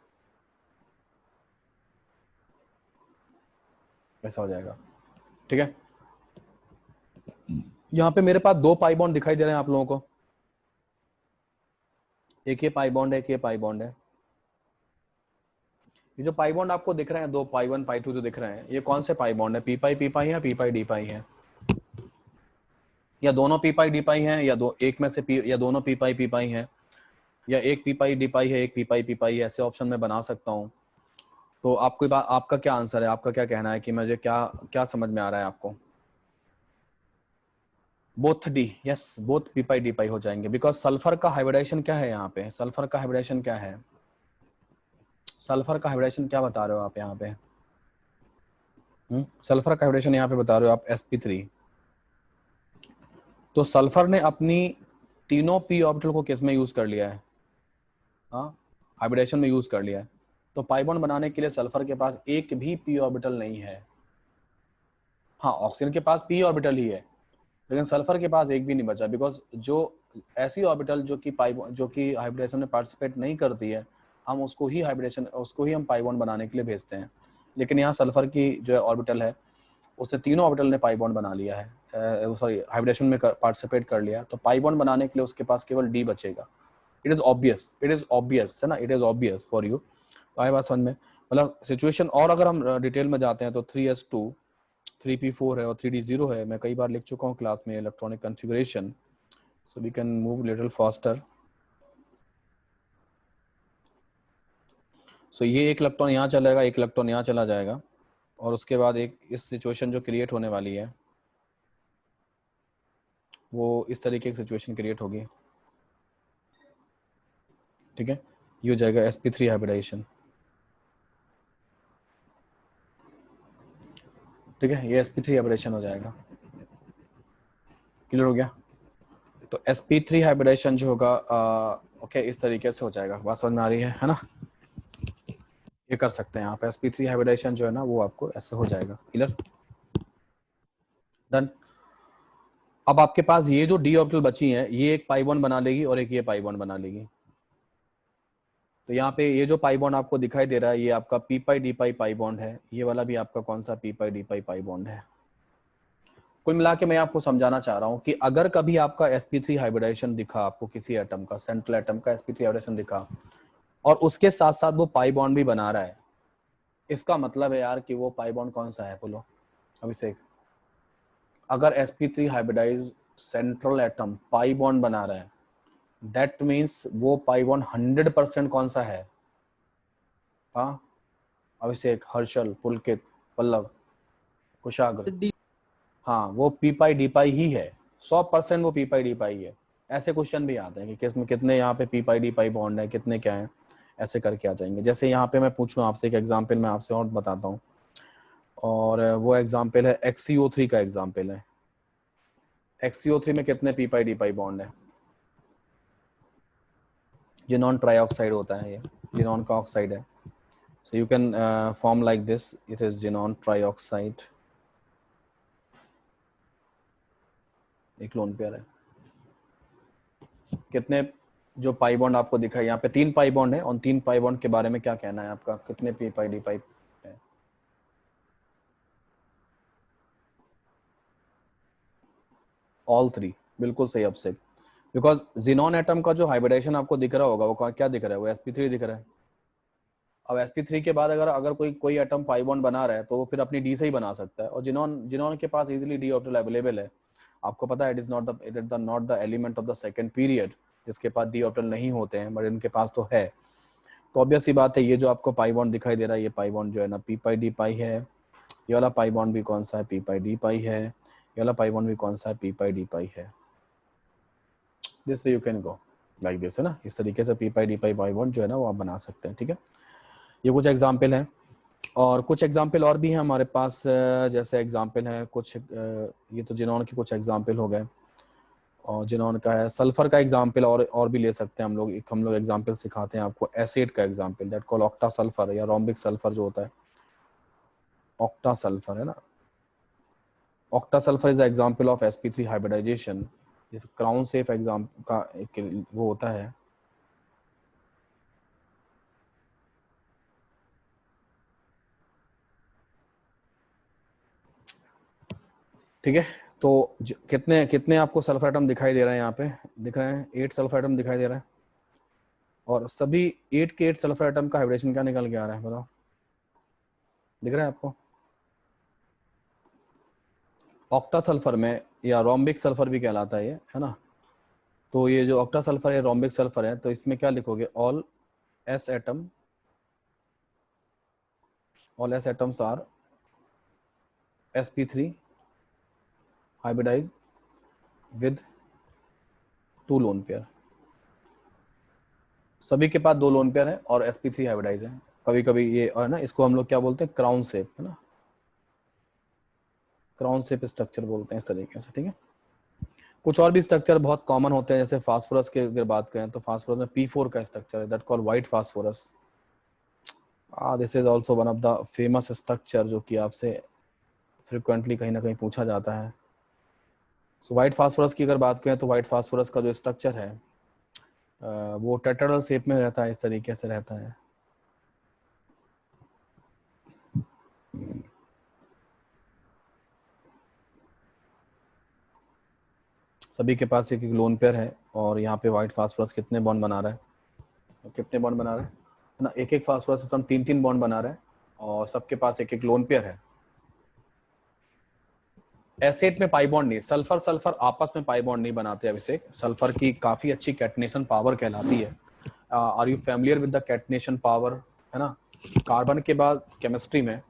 ऐसा हो जाएगा, ठीक है। यहाँ पे मेरे पास 2 पाई बॉन्ड दिखाई दे रहे हैं आप लोगों को, एक ये पाई बॉन्ड है, एक ये पाई बॉन्ड है। ये जो पाई बॉन्ड आपको दिख रहे हैं 2 पाई 1 पाई 2 जो दिख रहे हैं, ये कौन से पाई बॉन्ड है? पी पाई है, पी पाई डी पाई है, या दोनों पी पाई डी पाई है, या एक में से या दोनों पी पाई है, या एक पी पाई डी पाई है, एक पी पाई है। ऐसे ऑप्शन में बना सकता हूँ। तो आपको आपका क्या आंसर है? आपका क्या कहना है कि मुझे क्या क्या समझ में आ रहा है आपको? Both d, yes, both p pi d pi हो जाएंगे, बिकॉज सल्फर का हाइब्रिडाइजेशन क्या है यहाँ पे? सल्फर का हाइब्रिडाइजेशन क्या है? सल्फर का हाइब्रिडाइजेशन क्या बता रहे हो आप यहाँ पे? सल्फर का हाइब्रिडेशन यहाँ पे बता रहे हो आप sp3। तो सल्फर ने अपनी तीनों p ऑर्बिटल को किस में यूज कर लिया है? हाँ, हाइब्रिडेशन में यूज कर लिया है। तो पाई बॉन्ड बनाने के लिए सल्फर के पास एक भी p ऑर्बिटल नहीं है। हाँ, ऑक्सीजन के पास p ऑर्बिटल ही है, लेकिन सल्फर के पास एक भी नहीं बचा, बिकॉज जो ऐसी ऑर्बिटल जो कि हाइब्रिडेशन में पार्टिसिपेट नहीं करती है, हम उसको ही हम पाई बॉन्ड बनाने के लिए भेजते हैं। लेकिन यहाँ सल्फर की जो ऑर्बिटल है, उसने तीनों ऑर्बिटल ने पाई बॉन्ड बना लिया है, सॉरी हाइब्रिडेशन में पार्टिसिपेट कर लिया। तो पाई बॉन्ड बनाने के लिए उसके पास केवल डी बचेगा। इट इज ऑब्वियस है ना, it is obvious for you. आए बात समझ में? मतलब सिचुएशन, और अगर हम डिटेल में जाते हैं तो 3s2 3p4 है और 3d0 है। मैं कई बार लिख चुका हूँ क्लास में electronic configuration, so we can move little faster. So ये एक इलेक्ट्रॉन यहाँ चलेगा, एक इलेक्ट्रॉन यहाँ चला जाएगा, और उसके बाद एक इस सिचुएशन जो क्रिएट होने वाली है वो इस तरीके की सिचुएशन क्रिएट होगी, ठीक है। ये हो जाएगा sp3 हाइब्रिडाइजेशन, ठीक है। ये sp3 हाइब्रिडेशन हो जाएगा। क्लियर हो गया? तो sp3 हाइब्रिडेशन जो होगा ओके इस तरीके से हो जाएगा। बात समझ में आ रही है ना? ये कर सकते हैं आप। sp3 हाइब्रिडेशन जो है ना वो आपको ऐसे हो जाएगा। क्लियर? डन। अब आपके पास ये जो डी ऑर्बिटल बची है, ये एक पाई बॉन्ड बना लेगी और एक ये पाई बॉन्ड बना लेगी। तो यहाँ पे ये जो पाई बॉन्ड आपको दिखाई दे रहा है, ये आपका पी पाई डी पाई बॉन्ड है। ये वाला भी आपका कौन सा पी पाई डी पाई बॉन्ड है। कुल मिला के मैं आपको समझाना चाह रहा हूं कि अगर कभी आपका sp3 हाइब्रिडाइजेशन दिखा आपको, किसी एटम का, सेंट्रल एटम का sp3 हाइब्रिडाइजेशन दिखा, और उसके साथ साथ वो पाई बॉन्ड भी बना रहा है, इसका मतलब है यार कि वो पाई बॉन्ड कौन सा है? बोलो अभिषेक। अगर sp3 hybridized central atom pi bond बना रहा है, दैट मीन्स वो पाई बॉन्ड 100% कौन सा है? हाँ अभिषेक, हर्षल, पुलकित, पल्लव, कुशाग्र, हाँ वो पी पाई डी पाई ही है। 100% वो पी पाई डी पाई है। ऐसे क्वेश्चन भी आते हैं कि किसमें कितने यहाँ पे पी पाई डी पाई बॉन्ड है, कितने क्या है, ऐसे करके आ जाएंगे। जैसे यहाँ पे मैं पूछूं आपसे एक एग्जांपल, मैं आपसे और बताता हूँ, और वो एग्जांपल है XCO3 का एग्जांपल है। XCO3 में कितने पी पाई डी पाई बॉन्ड है? जिनॉन ट्राइऑक्साइड होता है, ये जिनॉन का ऑक्साइड है। So you can form like this, it is xenon trioxide, एक लोन पेयर है। कितने जो पाई बॉन्ड आपको दिखा है यहाँ पे? 3 पाई बॉन्ड है। और 3 पाई बॉन्ड के बारे में क्या कहना है आपका? कितने पी पाई डी पाई है? ऑल 3, बिल्कुल सही अभिषेक। बिकॉज जिनॉन एटम का जो हाइब्रिडेशन आपको दिख रहा होगा वो क्या दिख रहा है? वो sp3 दिख रहा है। अब sp3 के बाद अगर कोई एटम पाई बॉन्ड बना रहा है तो वो फिर अपनी डी से ही बना सकता है, और जिनॉन के पास इजीली डी ऑर्बिटल अवेलेबल है। आपको पता है it is not the element of the second period जिसके पास डी ऑर्बिटल नहीं होते हैं, बट इनके पास तो है। तो ऑब्वियस सी बात है, ये जो आपको पाई बॉन्ड दिखाई दे रहा है, ये पाई बॉन्ड जो है ना पी पाई डी पाई है। ये वाला पाई बॉन्ड भी कौन सा है? पी पाई डी पाई है। ये वाला पाई बॉन्ड भी कौन सा है? पी पाई डी पाई है। This way you can go like this, है ना। इस तरीके से P pi d pi bond जो है ना वो आप बना सकते हैं, ठीक है। ये कुछ एग्जाम्पल हैं, और कुछ एग्जाम्पल और भी हैं हमारे पास। जैसे एग्जाम्पल है कुछ, ये तो जिनॉन के कुछ एग्जाम्पल हो गए, और जिन्होंने कहा है सल्फर का एग्जाम्पल और भी ले सकते हैं हम लोग एग्जाम्पल सिखाते हैं आपको एसिड का example, that call octa sulphur या रोम्बिक सल्फर जो होता है, ऑक्टा सल्फर है ना। Octa sulphur is the example of sp3 hybridization. जैसे क्राउन सेफ एग्जाम का एक वो होता है। ठीक है, तो कितने कितने आपको सल्फर एटम दिखाई दे रहे हैं यहाँ पे, दिख रहे हैं 8 सल्फर एटम दिखाई दे रहा है, और सभी 8 के 8 सल्फर एटम का हाइब्रिडेशन क्या निकल के आ रहा है बताओ, दिख रहा है आपको। ऑक्टा सल्फर में, या रोम्बिक सल्फर भी कहलाता है ये, है ना। तो ये जो ऑक्टा सल्फर है, रोम्बिक सल्फर है, तो इसमें क्या लिखोगे, all S atom, all S atoms are sp3 hybridized with 2 lone pair. सभी के पास 2 लोन पेयर है और sp3 हाइब्रिडाइज है। कभी कभी ये, और ना इसको हम लोग क्या बोलते हैं, क्राउन शेप, है ना, क्राउन शेप स्ट्रक्चर बोलते हैं इस तरीके से। ठीक है, कुछ और भी स्ट्रक्चर बहुत कॉमन होते हैं, जैसे फास्फोरस के अगर बात करें तो फास्फोरस में p4 का स्ट्रक्चर है, that call white phosphorus. This is also one of the famous structure जो कि आपसे फ्रिक्वेंटली कहीं ना कहीं पूछा जाता है। सो व्हाइट फास्फोरस की अगर बात करें तो व्हाइट फास्फोरस का जो स्ट्रक्चर है वो टेट्राहेड्रल शेप में रहता है, इस तरीके से रहता है। सभी के पास एक एक लोन पेयर है, और यहाँ पे व्हाइट फास्फोरस कितने बॉन्ड बना रहा है, कितने बॉन्ड बना रहा है ना, एक एक फास्फोरस हम 3-3 बॉन्ड बना रहे हैं, और सबके पास एक एक लोन पेयर है। एसिड में पाई बॉन्ड नहीं, सल्फर सल्फर आपस में पाई बॉन्ड नहीं बनाते अभिषेक। सल्फर की काफी अच्छी कैटनेशन पावर कहलाती है। Are you familiar with the catenation power, है ना। कार्बन के बाद केमिस्ट्री में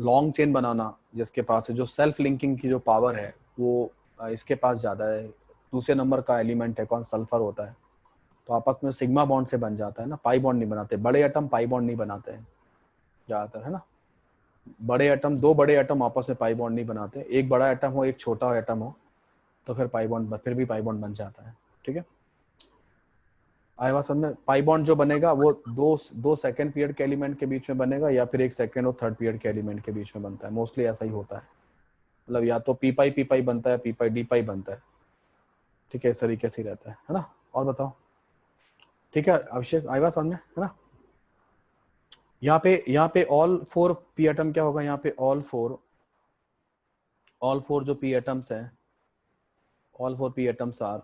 लॉन्ग चेन बनाना जिसके पास है, जो सेल्फ लिंकिंग की जो पावर है वो इसके पास ज्यादा है। दूसरे नंबर का एलिमेंट है कौन, सल्फर होता है। तो आपस में सिग्मा बॉन्ड से बन जाता है ना, पाई बॉन्ड नहीं बनाते। बड़े एटम पाई बॉन्ड नहीं बनाते हैं ज्यादातर, है ना। बड़े एटम, 2 बड़े एटम आपस में पाई बॉन्ड नहीं बनाते। एक बड़ा एटम हो, एक छोटा एटम हो, तो फिर पाई बॉन्ड, फिर भी पाई बॉन्ड बन जाता है। ठीक है, आया समझ में। पाई बॉन्ड जो बनेगा वो दो सेकंड पीरियड के एलिमेंट के बीच में बनेगा, या फिर एक सेकंड और थर्ड पीरियड के एलिमेंट के बीच में बनता है। मोस्टली ऐसा ही होता है, मतलब या तो पी पाई बनता है, पी डी पाई बनता है। ठीक है, इस तरीके से ही रहता है ना। और बताओ, ठीक है अभिषेक, आया समझ में, है ना। यहाँ पे ऑल 4 पी एटम क्या होगा, यहाँ पे ऑल फोर जो पी एटम्स हैं, all 4 P atoms are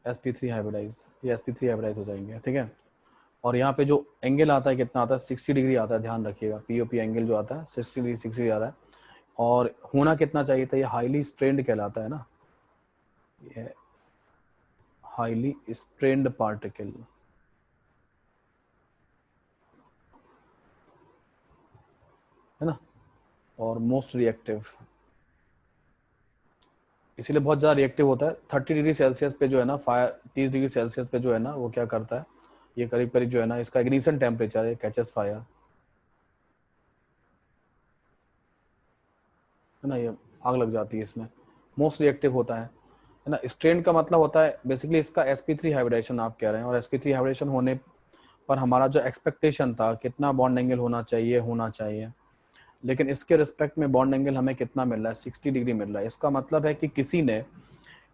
sp3 hybridized, ये sp3 हाइब्रिडाइज हो जाएंगे। ठीक है, और यहाँ पे जो एंगल आता है कितना आता है, 60 डिग्री आता है, ध्यान रखिएगा। पीओपी एंगल जो आता है 60 डिग्री आता है। और होना कितना चाहिए था, ये हाईली स्ट्रेन्ड कहलाता है ना, ये हाईली स्ट्रेन्ड पार्टिकल, है ना, और मोस्ट रिएक्टिव, इसीलिए बहुत ज़्यादा रिएक्टिव होता है। 30 डिग्री सेल्सियस पे जो है ना, 30 डिग्री सेल्सियस पे जो है ना, वो क्या करता है, ये करीब करीब जो है ना, इसका इग्निशन टेम्परेचर है, कैचेस फायर, है ना, ये आग लग जाती है इसमें। मोस्ट रिएक्टिव होता है ना। स्ट्रेन का मतलब होता है बेसिकली इसका sp3 हाइब्रिडेशन आप कह रहे हैं, और sp3 हाइब्रिडेशन होने पर हमारा जो एक्सपेक्टेशन था कितना बॉन्ड एंगल होना चाहिए, लेकिन इसके रिस्पेक्ट में बॉन्ड एंगल हमें कितना मिल रहा है, 60 डिग्री मिल रहा है। इसका मतलब है कि किसी ने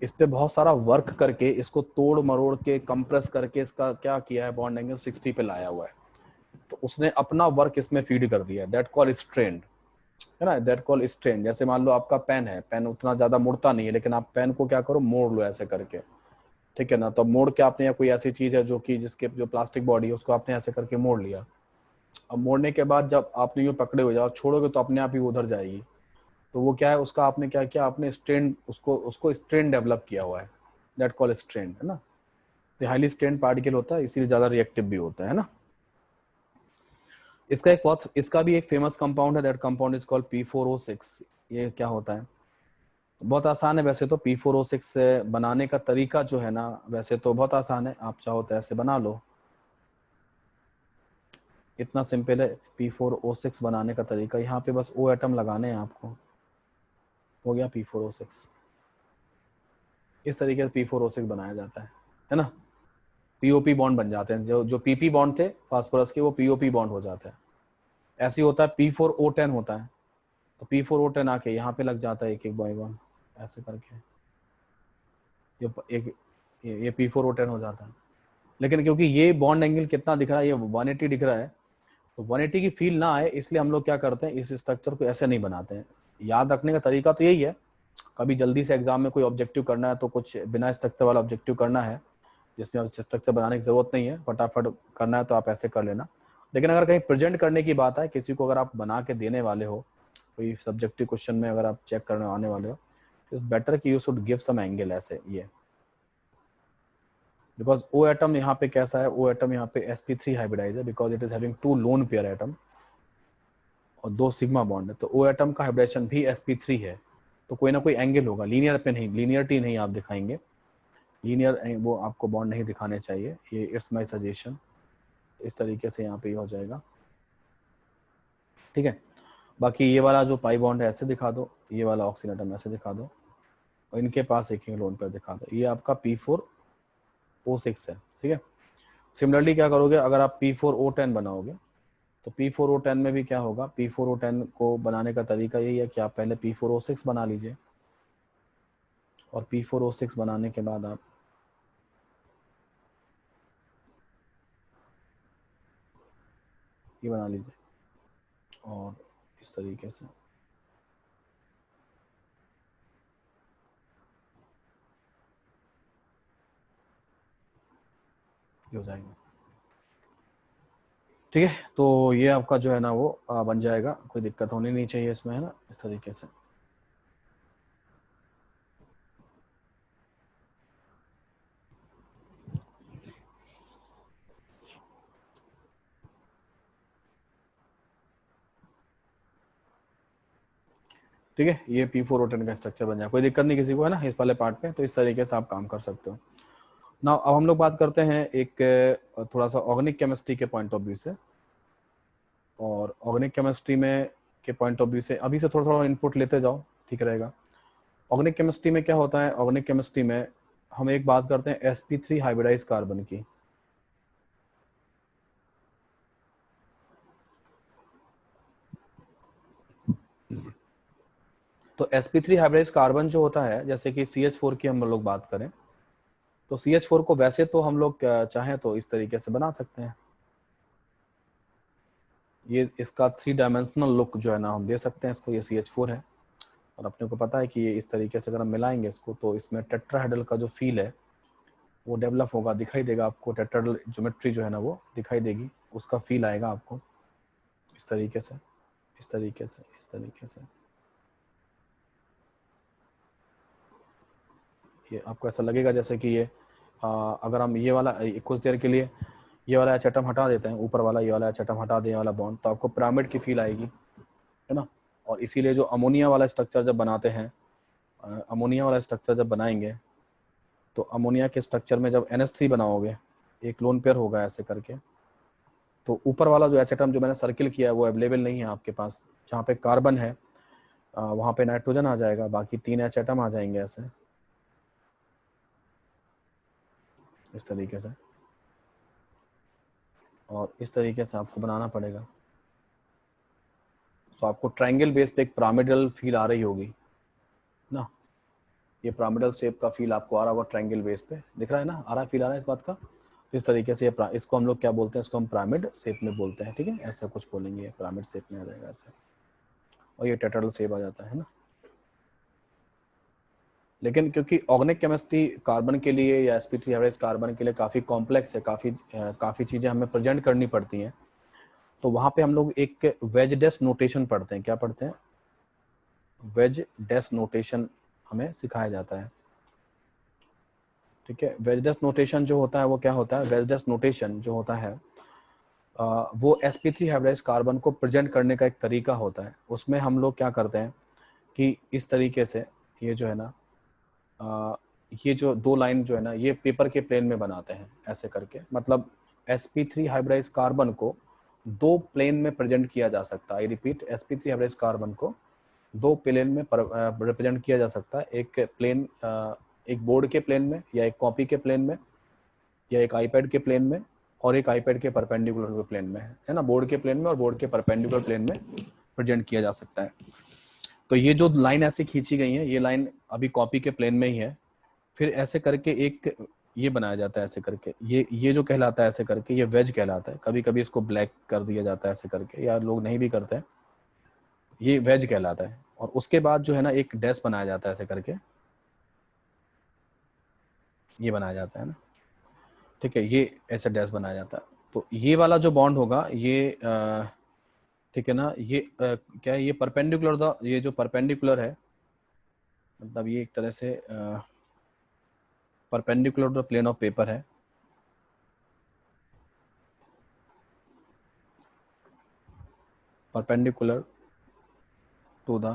इस पे बहुत सारा वर्क करके, इसको तोड़ मरोड़ के, कंप्रेस करके इसका क्या किया है, बॉन्ड एंगल 60 पे लाया हुआ है। तो उसने अपना वर्क इसमें फीड कर दिया, दैट कॉल स्ट्रेन, है ना, दैट कॉल स्ट्रेन। जैसे मान लो आपका पेन है, पेन उतना ज्यादा मुड़ता नहीं है, लेकिन आप पेन को क्या करो, मोड़ लो ऐसे करके, ठीक है ना। तो मोड़ के आपने, या कोई ऐसी चीज है जो कि जिसके जो प्लास्टिक बॉडी है उसको आपने ऐसे करके मोड़ लिया। अब मोड़ने के बाद जब आपने यूं पकड़े हो जाओ, छोड़ोगे तो अपने आप ही उधर जाएगी। तो वो क्या है, उसका आपने क्या किया, आपने स्ट्रेन, उसको स्ट्रेन डेवलप किया हुआ है, दैट कॉल स्ट्रेन, है ना। तो हाईली स्ट्रेन पार्टिकल होता है, इसीलिए ज्यादा रिएक्टिव भी होता है ना। इसका भी एक फेमस कंपाउंड है, that compound is called P4O6। ये क्या होता है, बहुत आसान है वैसे तो। P4O6 से बनाने का तरीका जो है ना, वैसे तो बहुत आसान है, आप चाहो तो ऐसे बना लो, इतना सिंपल है। P4O6 बनाने का तरीका, यहाँ पे बस O एटम लगाने हैं आपको, हो गया P4O6। इस तरीके से P4O6 बनाया जाता है ना। POP बॉन्ड बन जाते हैं, जो PP बॉन्ड थे फास्फोरस के वो POP बॉन्ड हो जाता है। ऐसे ही होता है P4O10 होता है, तो P4O10 आके यहाँ पे लग जाता है एक एक बॉन्ड ऐसे करके, ये P4O10 हो जाता है। लेकिन क्योंकि ये बॉन्ड एंगल कितना दिख रहा है, ये 180 दिख रहा है, तो 180 की फील ना आए इसलिए हम लोग क्या करते हैं, इस स्ट्रक्चर को ऐसे नहीं बनाते हैं। याद रखने का तरीका तो यही है, कभी जल्दी से एग्जाम में कोई ऑब्जेक्टिव करना है तो कुछ बिना स्ट्रक्चर वाला ऑब्जेक्टिव करना है जिसमें स्ट्रक्चर बनाने की जरूरत नहीं है, फटाफट करना है तो आप ऐसे कर लेना। लेकिन अगर कहीं प्रेजेंट करने की बात है, किसी को अगर आप बना के देने वाले हो, कोई सब्जेक्टिव क्वेश्चन में अगर आप चेक करने आने वाले हो, इट्स बेटर कि you should give some angle ऐसे, ये बिकॉज ओ एटम यहाँ पे कैसा है, ओ एटम यहाँ पे sp3 हाइब्रिडाइज है because it is having 2 lone pair atom और 2 सिग्मा बॉन्ड है, तो ओ एटम का हाइब्रिडेशन भी sp3 है, तो कोई ना कोई एंगल होगा, लीनियर पे नहीं, लीनियरिटी नहीं आप दिखाएंगे, लीनियर वो आपको बॉन्ड नहीं दिखाने चाहिए, ये इट्स माय सजेशन। इस तरीके से यहाँ पे हो जाएगा, ठीक है। बाकी ये वाला जो पाई बॉन्ड है ऐसे दिखा दो, ये वाला ऑक्सीजन एटम ऐसे दिखा दो, और इनके पास एक ही लोन पेयर दिखा दो, ये आपका P4O6 है, ठीक है। सिमिलरली क्या करोगे, अगर आप P4O10 बनाओगे तो P4O10 में भी क्या होगा, P4O10 को बनाने का तरीका यही है कि आप पहले P4O6 बना लीजिए, और P4O6 बनाने के बाद आप ये बना लीजिए, और इस तरीके से हो जाएगा, ठीक है। तो ये आपका जो है ना वो बन जाएगा, कोई दिक्कत होनी नहीं चाहिए इसमें, है ना, इस तरीके से। ठीक है, ये P4O10 का स्ट्रक्चर बन जाए, कोई दिक्कत नहीं किसी को, है ना, इस वाले पार्ट पे। तो इस तरीके से आप काम कर सकते हो ना। अब हम लोग बात करते हैं एक थोड़ा सा ऑर्गेनिक केमिस्ट्री के पॉइंट ऑफ व्यू से, और ऑर्गेनिक केमिस्ट्री में के पॉइंट ऑफ व्यू से अभी से थोड़ा थोड़ा इनपुट लेते जाओ, ठीक रहेगा। ऑर्गेनिक केमिस्ट्री में क्या होता है, ऑर्गेनिक केमिस्ट्री में हम एक बात करते हैं sp3 हाइब्रिडाइज कार्बन की। तो sp3 हाइब्रिडाइज कार्बन जो होता है, जैसे कि CH4 की हम लोग बात करें, तो CH4 को वैसे तो हम लोग चाहें तो इस तरीके से बना सकते हैं, ये इसका 3 डायमेंशनल लुक जो है ना हम दे सकते हैं इसको, ये CH4 है, और अपने को पता है कि ये इस तरीके से अगर हम मिलाएंगे इसको तो इसमें टेट्राहेड्रल का जो फील है वो डेवलप होगा, दिखाई देगा आपको, टेट्राहेड्रल ज्योमेट्री जो है ना वो दिखाई देगी, उसका फील आएगा आपको इस तरीके से, इस तरीके से, इस तरीके से। ये आपको ऐसा लगेगा जैसे कि ये अगर हम ये वाला कुछ देर के लिए ये वाला एच एटम हटा देते हैं, ऊपर वाला ये वाला एच एटम हटा दें वाला बॉन्ड, तो आपको पिरामिड की फील आएगी, है ना। और इसीलिए जो अमोनिया वाला स्ट्रक्चर जब बनाते हैं, अमोनिया वाला स्ट्रक्चर जब बनाएंगे तो अमोनिया के स्ट्रक्चर में जब NH3 बनाओगे, एक लोन पेयर होगा ऐसे करके, तो ऊपर वाला जो एच एटम जो मैंने सर्किल किया है वो अवेलेबल नहीं है आपके पास, जहाँ पे कार्बन है वहाँ पे नाइट्रोजन आ जाएगा, बाकी 3 एच एटम आ जाएंगे ऐसे, इस तरीके से, और इस तरीके से आपको बनाना पड़ेगा। तो आपको ट्रायंगल बेस पे एक पिरामिडल फील आ रही होगी ना, ये पिरामिडल शेप का फील आपको आ रहा होगा, ट्रायंगल बेस पे दिख रहा है ना, आ रहा है, फील आ रहा है इस बात का। तो इस तरीके से ये इसको हम लोग क्या बोलते हैं, इसको हम पिरामिड शेप में बोलते हैं, ठीक है, ऐसा कुछ बोलेंगे, पिरामिड शेप में आ जाएगा ऐसे, और ये टेट्राहेड्रल शेप आ जाता है ना। लेकिन क्योंकि ऑर्गेनिक केमिस्ट्री कार्बन के लिए या sp3 हाइब्रिडाइज कार्बन के लिए काफ़ी कॉम्प्लेक्स है, काफ़ी चीज़ें हमें प्रेजेंट करनी पड़ती हैं, तो वहाँ पे हम लोग एक वेज डेस नोटेशन पढ़ते हैं, क्या पढ़ते हैं, वेज डेस नोटेशन हमें सिखाया जाता है, ठीक है। वेज डेस नोटेशन जो होता है वो क्या होता है, वेज डेस नोटेशन जो होता है वो sp3 हाइब्रिडाइज कार्बन को प्रेजेंट करने का एक तरीका होता है। उसमें हम लोग क्या करते हैं कि इस तरीके से ये जो है ना ये जो 2 लाइन जो है ना ये पेपर के प्लेन में बनाते हैं ऐसे करके, मतलब sp3 हाइब्रिडाइज कार्बन को 2 प्लेन में प्रेजेंट किया जा सकता है। I repeat, sp3 hybridise carbon को दो प्लेन में रिप्रेजेंट किया जा सकता है, एक प्लेन एक बोर्ड के प्लेन में, या एक कॉपी के प्लेन में, या एक आईपैड के प्लेन में, और एक आईपैड के परपेंडिकुलर प्लेन में, है ना। बोर्ड के प्लेन में और बोर्ड के परपेंडिकुलर प्लेन में प्रेजेंट किया जा सकता है। तो ये जो लाइन ऐसे खींची गई है, ये लाइन अभी कॉपी के प्लेन में ही है, फिर ऐसे करके एक ये बनाया जाता है, ऐसे करके ये जो कहलाता है ऐसे करके, ये वेज कहलाता है। कभी कभी इसको ब्लैक कर दिया जाता है ऐसे करके, या लोग नहीं भी करते हैं, ये वेज कहलाता है। और उसके बाद जो है ना एक डैश बनाया जाता है ऐसे करके, ये बनाया जाता है ना, ठीक है, ये ऐसे डैश बनाया जाता है। तो ये वाला जो बॉन्ड होगा ये ठीक है ना, ये क्या है, ये परपेंडिकुलर था, ये जो परपेंडिकुलर है, मतलब ये एक तरह से perpendicular the plane of paper है, perpendicular to the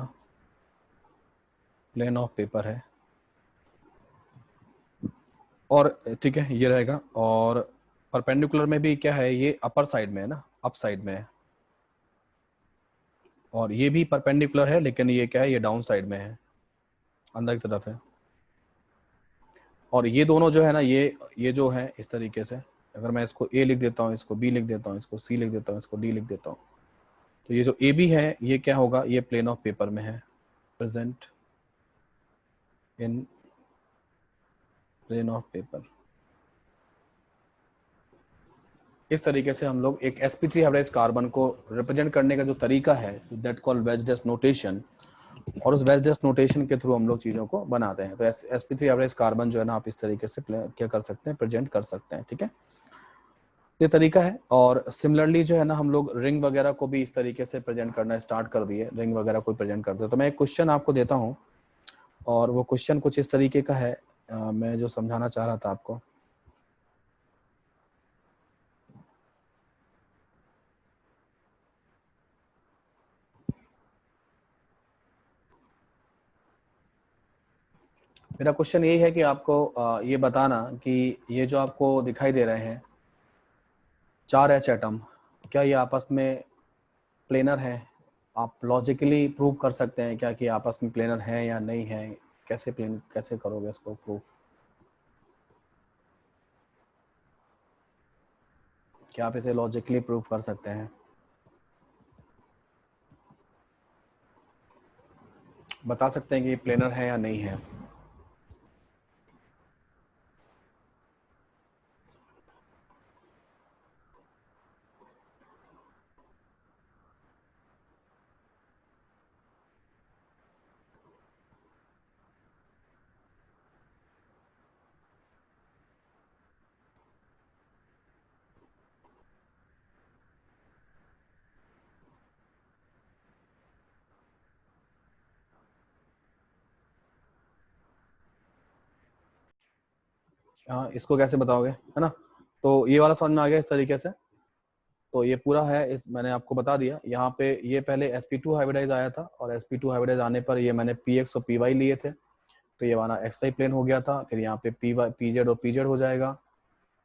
plane of paper है, और ठीक है ये रहेगा। और परपेंडिकुलर में भी क्या है, ये अपर साइड में है ना, अप साइड में है, और ये भी परपेंडिकुलर है, लेकिन ये क्या है, ये डाउन साइड में है, अंदर की तरफ है। और ये दोनों जो है ना, ये जो है इस तरीके से, अगर मैं इसको ए लिख देता हूँ, इसको बी लिख देता हूँ, इसको सी लिख देता हूँ, इसको डी लिख देता हूँ, तो ये जो ए बी है, ये क्या होगा, ये प्लेन ऑफ पेपर में है, present in plane of paper. इस तरीके से हम लोग एक sp3 हाइब्रिडाइज्ड कार्बन को रिप्रेजेंट करने का जो तरीका है, that called veg dash notation, और उस वेज डैश नोटेशन के थ्रू हम लोग चीज़ों को बनाते हैं। तो sp3 हाइब्रिडाइज्ड कार्बन जो है ना, आप इस तरीके से क्या कर सकते हैं, प्रेजेंट कर सकते हैं, ठीक है, ये तरीका है। और सिमिलरली जो है ना, हम लोग रिंग वगैरह को भी इस तरीके से प्रेजेंट करना स्टार्ट कर दिए, रिंग वगैरह को प्रेजेंट करते हैं। तो मैं एक क्वेश्चन आपको देता हूँ, और वो क्वेश्चन कुछ इस तरीके का है, मैं जो समझाना चाह रहा था आपको। मेरा क्वेश्चन यही है कि आपको ये बताना कि ये जो आपको दिखाई दे रहे हैं 4 एच एटम, क्या ये आपस में प्लेनर है? आप लॉजिकली प्रूव कर सकते हैं क्या कि आपस में प्लेनर है या नहीं है? कैसे करोगे इसको प्रूफ? क्या आप इसे लॉजिकली प्रूव कर सकते हैं? बता सकते हैं कि प्लेनर है या नहीं है? हाँ, इसको कैसे बताओगे, है ना। तो ये वाला समझ में आ गया इस तरीके से। तो ये पूरा है, इस मैंने आपको बता दिया। यहाँ पे ये पहले sp2 हाइब्रिडाइज आया था, और sp2 हाइब्रिडाइज आने पर ये मैंने px और py लिए थे, तो ये वाला xy प्लेन हो गया था। फिर यहाँ पे pz और pz हो जाएगा,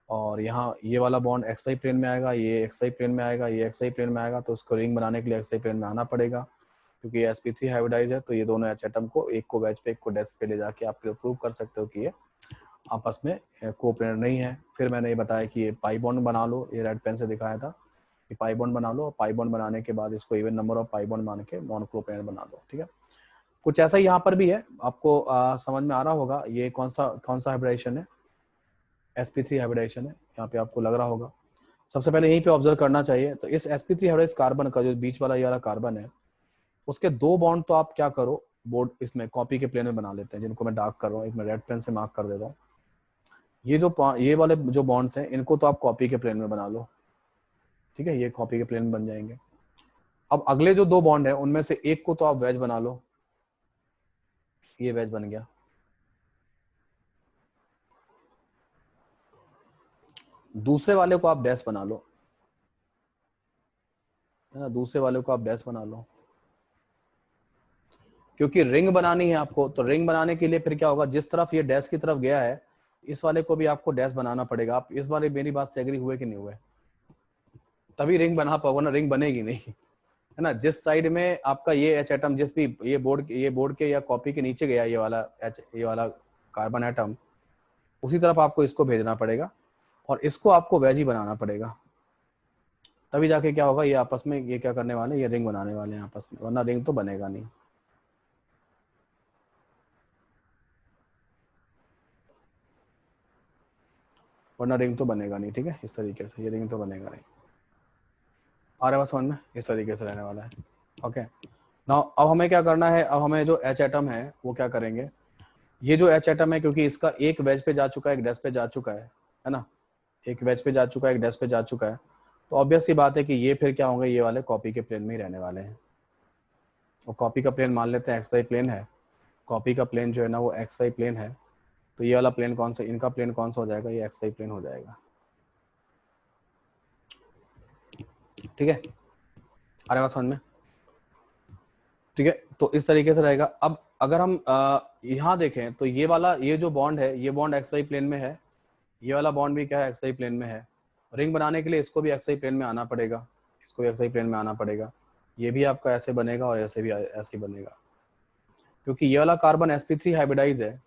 और यहाँ ये वाला बॉन्ड xy प्लेन में आएगा, ये xy प्लेन में आएगा, ये xy प्लेन में आएगा। तो उसको रिंग बनाने के लिए xy प्लेन में आना पड़ेगा, क्योंकि ये sp3 हाइब्रिडाइज है। तो ये दोनों एच एटम को, एक को वेज पे, एक को डेस्क पे ले जाके आप प्रूव कर सकते हो कि ये आपस में कोप्लेनर नहीं है। फिर मैंने ये बताया कि ये पाई बॉन्ड बना लो, ये रेड पेन से दिखाया था कि पाई बॉन्ड बना लो, पाई बॉन्ड बनाने के बाद इसको even number of pi bond मान के नॉन कोप्लेनर बना दो, ठीक है। कुछ ऐसा ही यहाँ पर भी है, आपको समझ में आ रहा होगा ये कौन सा हाइब्रिडाइजेशन है, sp3 हाइब्रिडाइजेशन है, यहाँ पे आपको लग रहा होगा। सबसे पहले यहीं पे ऑब्जर्व करना चाहिए। तो इस sp3 हाइब्रिडाइज्ड कार्बन का जो बीच वाला ये वाला कार्बन है, उसके 2 बॉन्ड तो आप क्या करो, बोर्ड इसमें कॉपी के प्लेन में बना लेते हैं, जिनको मैं डार्क कर रहा हूँ, एक मैं रेड पेन से मार्क कर देता हूँ। ये वाले जो बॉन्ड्स हैं, इनको तो आप कॉपी के प्लेन में बना लो, ठीक है, ये कॉपी के प्लेन में बन जाएंगे। अब अगले जो 2 बॉन्ड है, उनमें से एक को तो आप वेज बना लो, ये वेज बन गया। दूसरे वाले को आप डैश बना लो, है ना, दूसरे वाले को आप डैश बना लो, क्योंकि रिंग बनानी है आपको। तो रिंग बनाने के लिए फिर क्या होगा, जिस तरफ ये डैश की तरफ गया है, इस वाले को भी आपको डैश बनाना पड़ेगा। आप इस बारे मेरी बात से एग्री हुए कि नहीं हुए? तभी रिंग बना पाओगे ना, रिंग बनेगी नहीं, है ना, जिस साइड में आपका ये एच एटम जिस भी ये बोर्ड के या कॉपी के नीचे गया ये वाला कार्बन एटम, उसी तरफ आपको इसको भेजना पड़ेगा और इसको आपको वेजी बनाना पड़ेगा, तभी जाके क्या होगा, ये आपस में ये क्या करने वाले, ये रिंग बनाने वाले हैं आपस में, वरना रिंग तो बनेगा नहीं। वरना रिंग तो बनेगा नहीं, ठीक है, इस तरीके से ये रिंग तो बनेगा नहीं। आ रहा है समझ में, इस तरीके से रहने वाला है। ओके नाउ अब हमें क्या करना है, अब हमें जो एच एटम है वो क्या करेंगे, ये जो एच एटम है क्योंकि इसका एक वेज पे जा चुका है, एक डैश पे जा चुका है ना, एक वेज पे जा चुका है, एक डैश पे जा चुका है, तो ऑब्वियस सी बात है कि ये फिर क्या होंगे, ये वाले कॉपी के प्लेन में ही रहने वाले हैं। और कॉपी का प्लेन मान लेते हैं एक्स वाई प्लेन है, कॉपी का प्लेन जो है ना वो एक्स वाई प्लेन है, तो ये वाला प्लेन कौन सा, इनका प्लेन कौन सा हो जाएगा, ये एक्स वाई प्लेन हो जाएगा, ठीक है, अरे बात समझ में, ठीक है। तो इस तरीके से रहेगा। अब अगर हम यहाँ देखें तो ये वाला, ये जो बॉन्ड है, ये बॉन्ड एक्स वाई प्लेन में है, ये वाला बॉन्ड भी क्या है, एक्स वाई प्लेन में है। रिंग बनाने के लिए इसको भी एक्स वाई प्लेन में आना पड़ेगा, इसको भी एक्स वाई प्लेन में आना पड़ेगा, ये भी आपका ऐसे बनेगा और ऐसे भी ऐसे ही बनेगा, क्योंकि ये वाला कार्बन sp3 हाइब्रिडाइज है।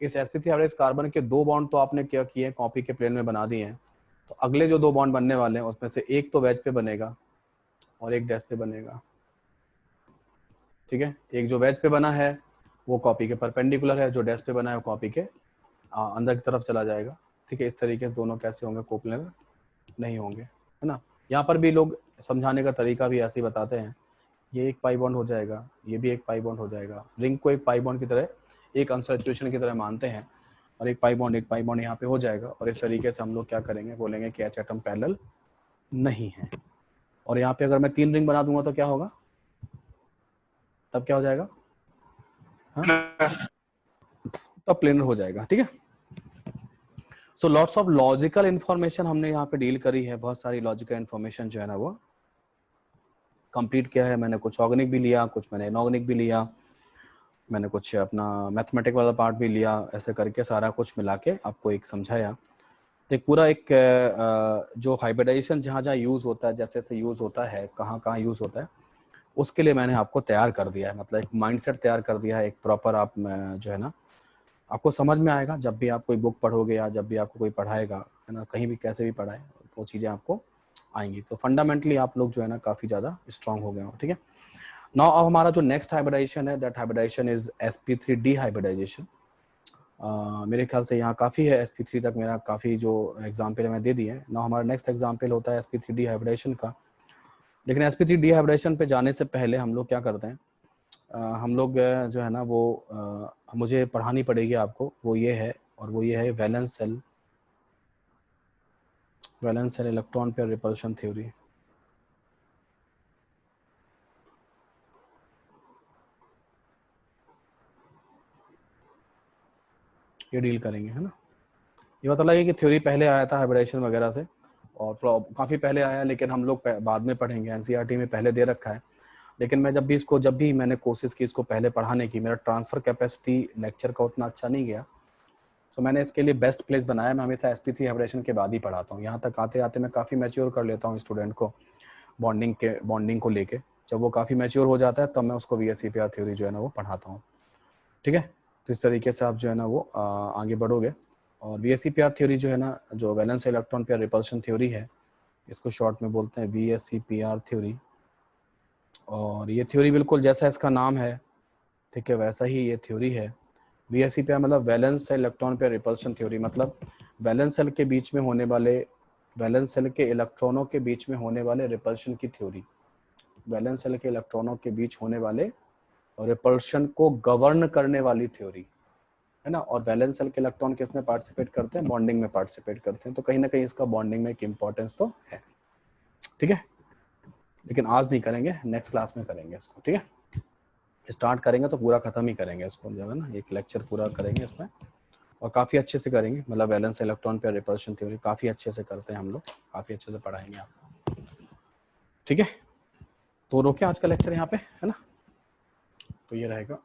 इस sp3 हाइब्रिडाइज कार्बन के दो बॉन्ड तो आपने क्या किए, कॉपी के प्लेन में बना दिए हैं, तो अगले जो दो बॉन्ड बनने वाले हैं उसमें से एक तो वेज पे बनेगा और एक डैश पे बनेगा, ठीक है। एक जो वेज पे बना है वो कॉपी के परपेंडिकुलर है, जो डैश पे बना है वो कॉपी के अंदर की तरफ चला जाएगा, ठीक है। इस तरीके से दोनों कैसे होंगे, कोप्लेनर नहीं होंगे, है ना। यहाँ पर भी लोग समझाने का तरीका भी ऐसे ही बताते हैं, ये एक पाई बॉन्ड हो जाएगा, ये भी एक पाई बॉन्ड हो जाएगा, रिंग को एक पाई बॉन्ड की तरह, एक अनसैचुरेशन की तरह मानते हैं, और एक पाई बॉन्ड यहाँ पे हो जाएगा, और इस तरीके से हम लोग क्या करेंगे, बोलेंगे कि एच एटम पैरेलल नहीं है। और यहाँ पे अगर मैं 3 रिंग बना दूंगा तो क्या होगा, तब क्या हो जाएगा, तब प्लेनर हो जाएगा, ठीक है। So lots of logical information हमने यहाँ पे डील करी है, बहुत सारी लॉजिकल इंफॉर्मेशन जो है ना वो कंप्लीट किया है। मैंने कुछ ऑर्गेनिक भी लिया, कुछ मैंने इनऑर्गेनिक भी लिया, मैंने कुछ अपना मैथमेटिक वाला पार्ट भी लिया, ऐसे करके सारा कुछ मिला के आपको एक समझाया। तो एक पूरा एक जो हाइब्रिडाइजेशन जहाँ जहाँ यूज़ होता है, जैसे जैसे यूज़ होता है, कहाँ कहाँ यूज़ होता है, उसके लिए मैंने आपको तैयार कर दिया है, मतलब एक माइंडसेट तैयार कर दिया है, एक प्रॉपर आप जो है ना आपको समझ में आएगा जब भी आप कोई बुक पढ़ोगे या जब भी आपको कोई पढ़ाएगा, है ना, कहीं भी कैसे भी पढ़ाए वो चीज़ें आपको आएंगी। तो फंडामेंटली आप लोग जो है ना काफ़ी ज़्यादा स्ट्रांग हो गए हो, ठीक है। नाउ अब हमारा जो नेक्स्ट हाइब्रिडाइजेशन है, दैट हाइब्रिडाइजेशन इज sp3 डिहाइब्रिडाइजेशन। मेरे ख्याल से यहाँ काफ़ी है, sp3 तक मेरा काफ़ी जो एग्जाम्पल मैं दे दिए हैं। नाउ हमारा नेक्स्ट एग्जाम्पल होता है sp3 डिहाइब्रिडाइजेशन का। लेकिन sp3 डिहाइब्रिडाइजेशन पे जाने से पहले हम लोग क्या करते हैं, हम लोग जो है ना वो मुझे पढ़ानी पड़ेगी आपको, वो ये है, और वो ये है valence shell electron pair repulsion theory. ये डील करेंगे, है ना। ये पता लगे कि थ्योरी पहले आया था हाइब्रिडाइजेशन वगैरह से, और थोड़ा काफ़ी पहले आया, लेकिन हम लोग बाद में पढ़ेंगे, एनसीईआरटी में पहले दे रखा है। लेकिन मैं जब भी मैंने कोशिश की इसको पहले पढ़ाने की, मेरा ट्रांसफ़र कैपेसिटी लेक्चर का उतना अच्छा नहीं गया, तो मैंने इसके लिए बेस्ट प्लेस बनाया, मैं हमेशा sp3 हाइब्रिडेशन के बाद ही पढ़ाता हूँ। यहाँ तक आते आते मैं काफ़ी मैच्योर कर लेता हूँ स्टूडेंट को बॉन्डिंग को लेके। जब वो काफ़ी मैच्योर हो जाता है तब मैं उसको VSEPR थ्योरी जो है ना वो पढ़ाता हूँ, ठीक है। तो इस तरीके से आप जो है ना वो आगे बढ़ोगे। और VSEPR थ्योरी जो है ना, जो valence electron pair repulsion theory है, इसको शॉर्ट में बोलते हैं VSEPR थ्योरी। और ये थ्योरी बिल्कुल जैसा इसका नाम है, ठीक है, वैसा ही ये थ्योरी है। VSEPR मतलब valence shell electron pair repulsion theory, मतलब वैलेंस सेल के बीच में होने वाले, वैलेंस सेल के इलेक्ट्रॉनों के बीच में होने वाले रिपल्शन की थ्योरी, वैलेंस सेल के इलेक्ट्रॉनों के बीच होने वाले रिपल्शन को गवर्न करने वाली थ्योरी, है ना। और वैलेंस सेल के इलेक्ट्रॉन किसमें पार्टिसिपेट करते हैं, बॉन्डिंग में पार्टिसिपेट करते हैं, तो कहीं ना कहीं इसका बॉन्डिंग में एक इंपॉर्टेंस तो है, ठीक है। लेकिन आज नहीं करेंगे, नेक्स्ट क्लास में करेंगे इसको, ठीक है। स्टार्ट करेंगे तो पूरा खत्म ही करेंगे इसको, जो है ना, एक लेक्चर पूरा करेंगे इसमें, और काफ़ी अच्छे से करेंगे, मतलब valence electron pair repulsion theory काफ़ी अच्छे से करते हैं हम लोग, काफ़ी अच्छे से पढ़ाएंगे आपको, ठीक है। तो रोके आज का लेक्चर यहाँ पे, है ना। तो ये रहेगा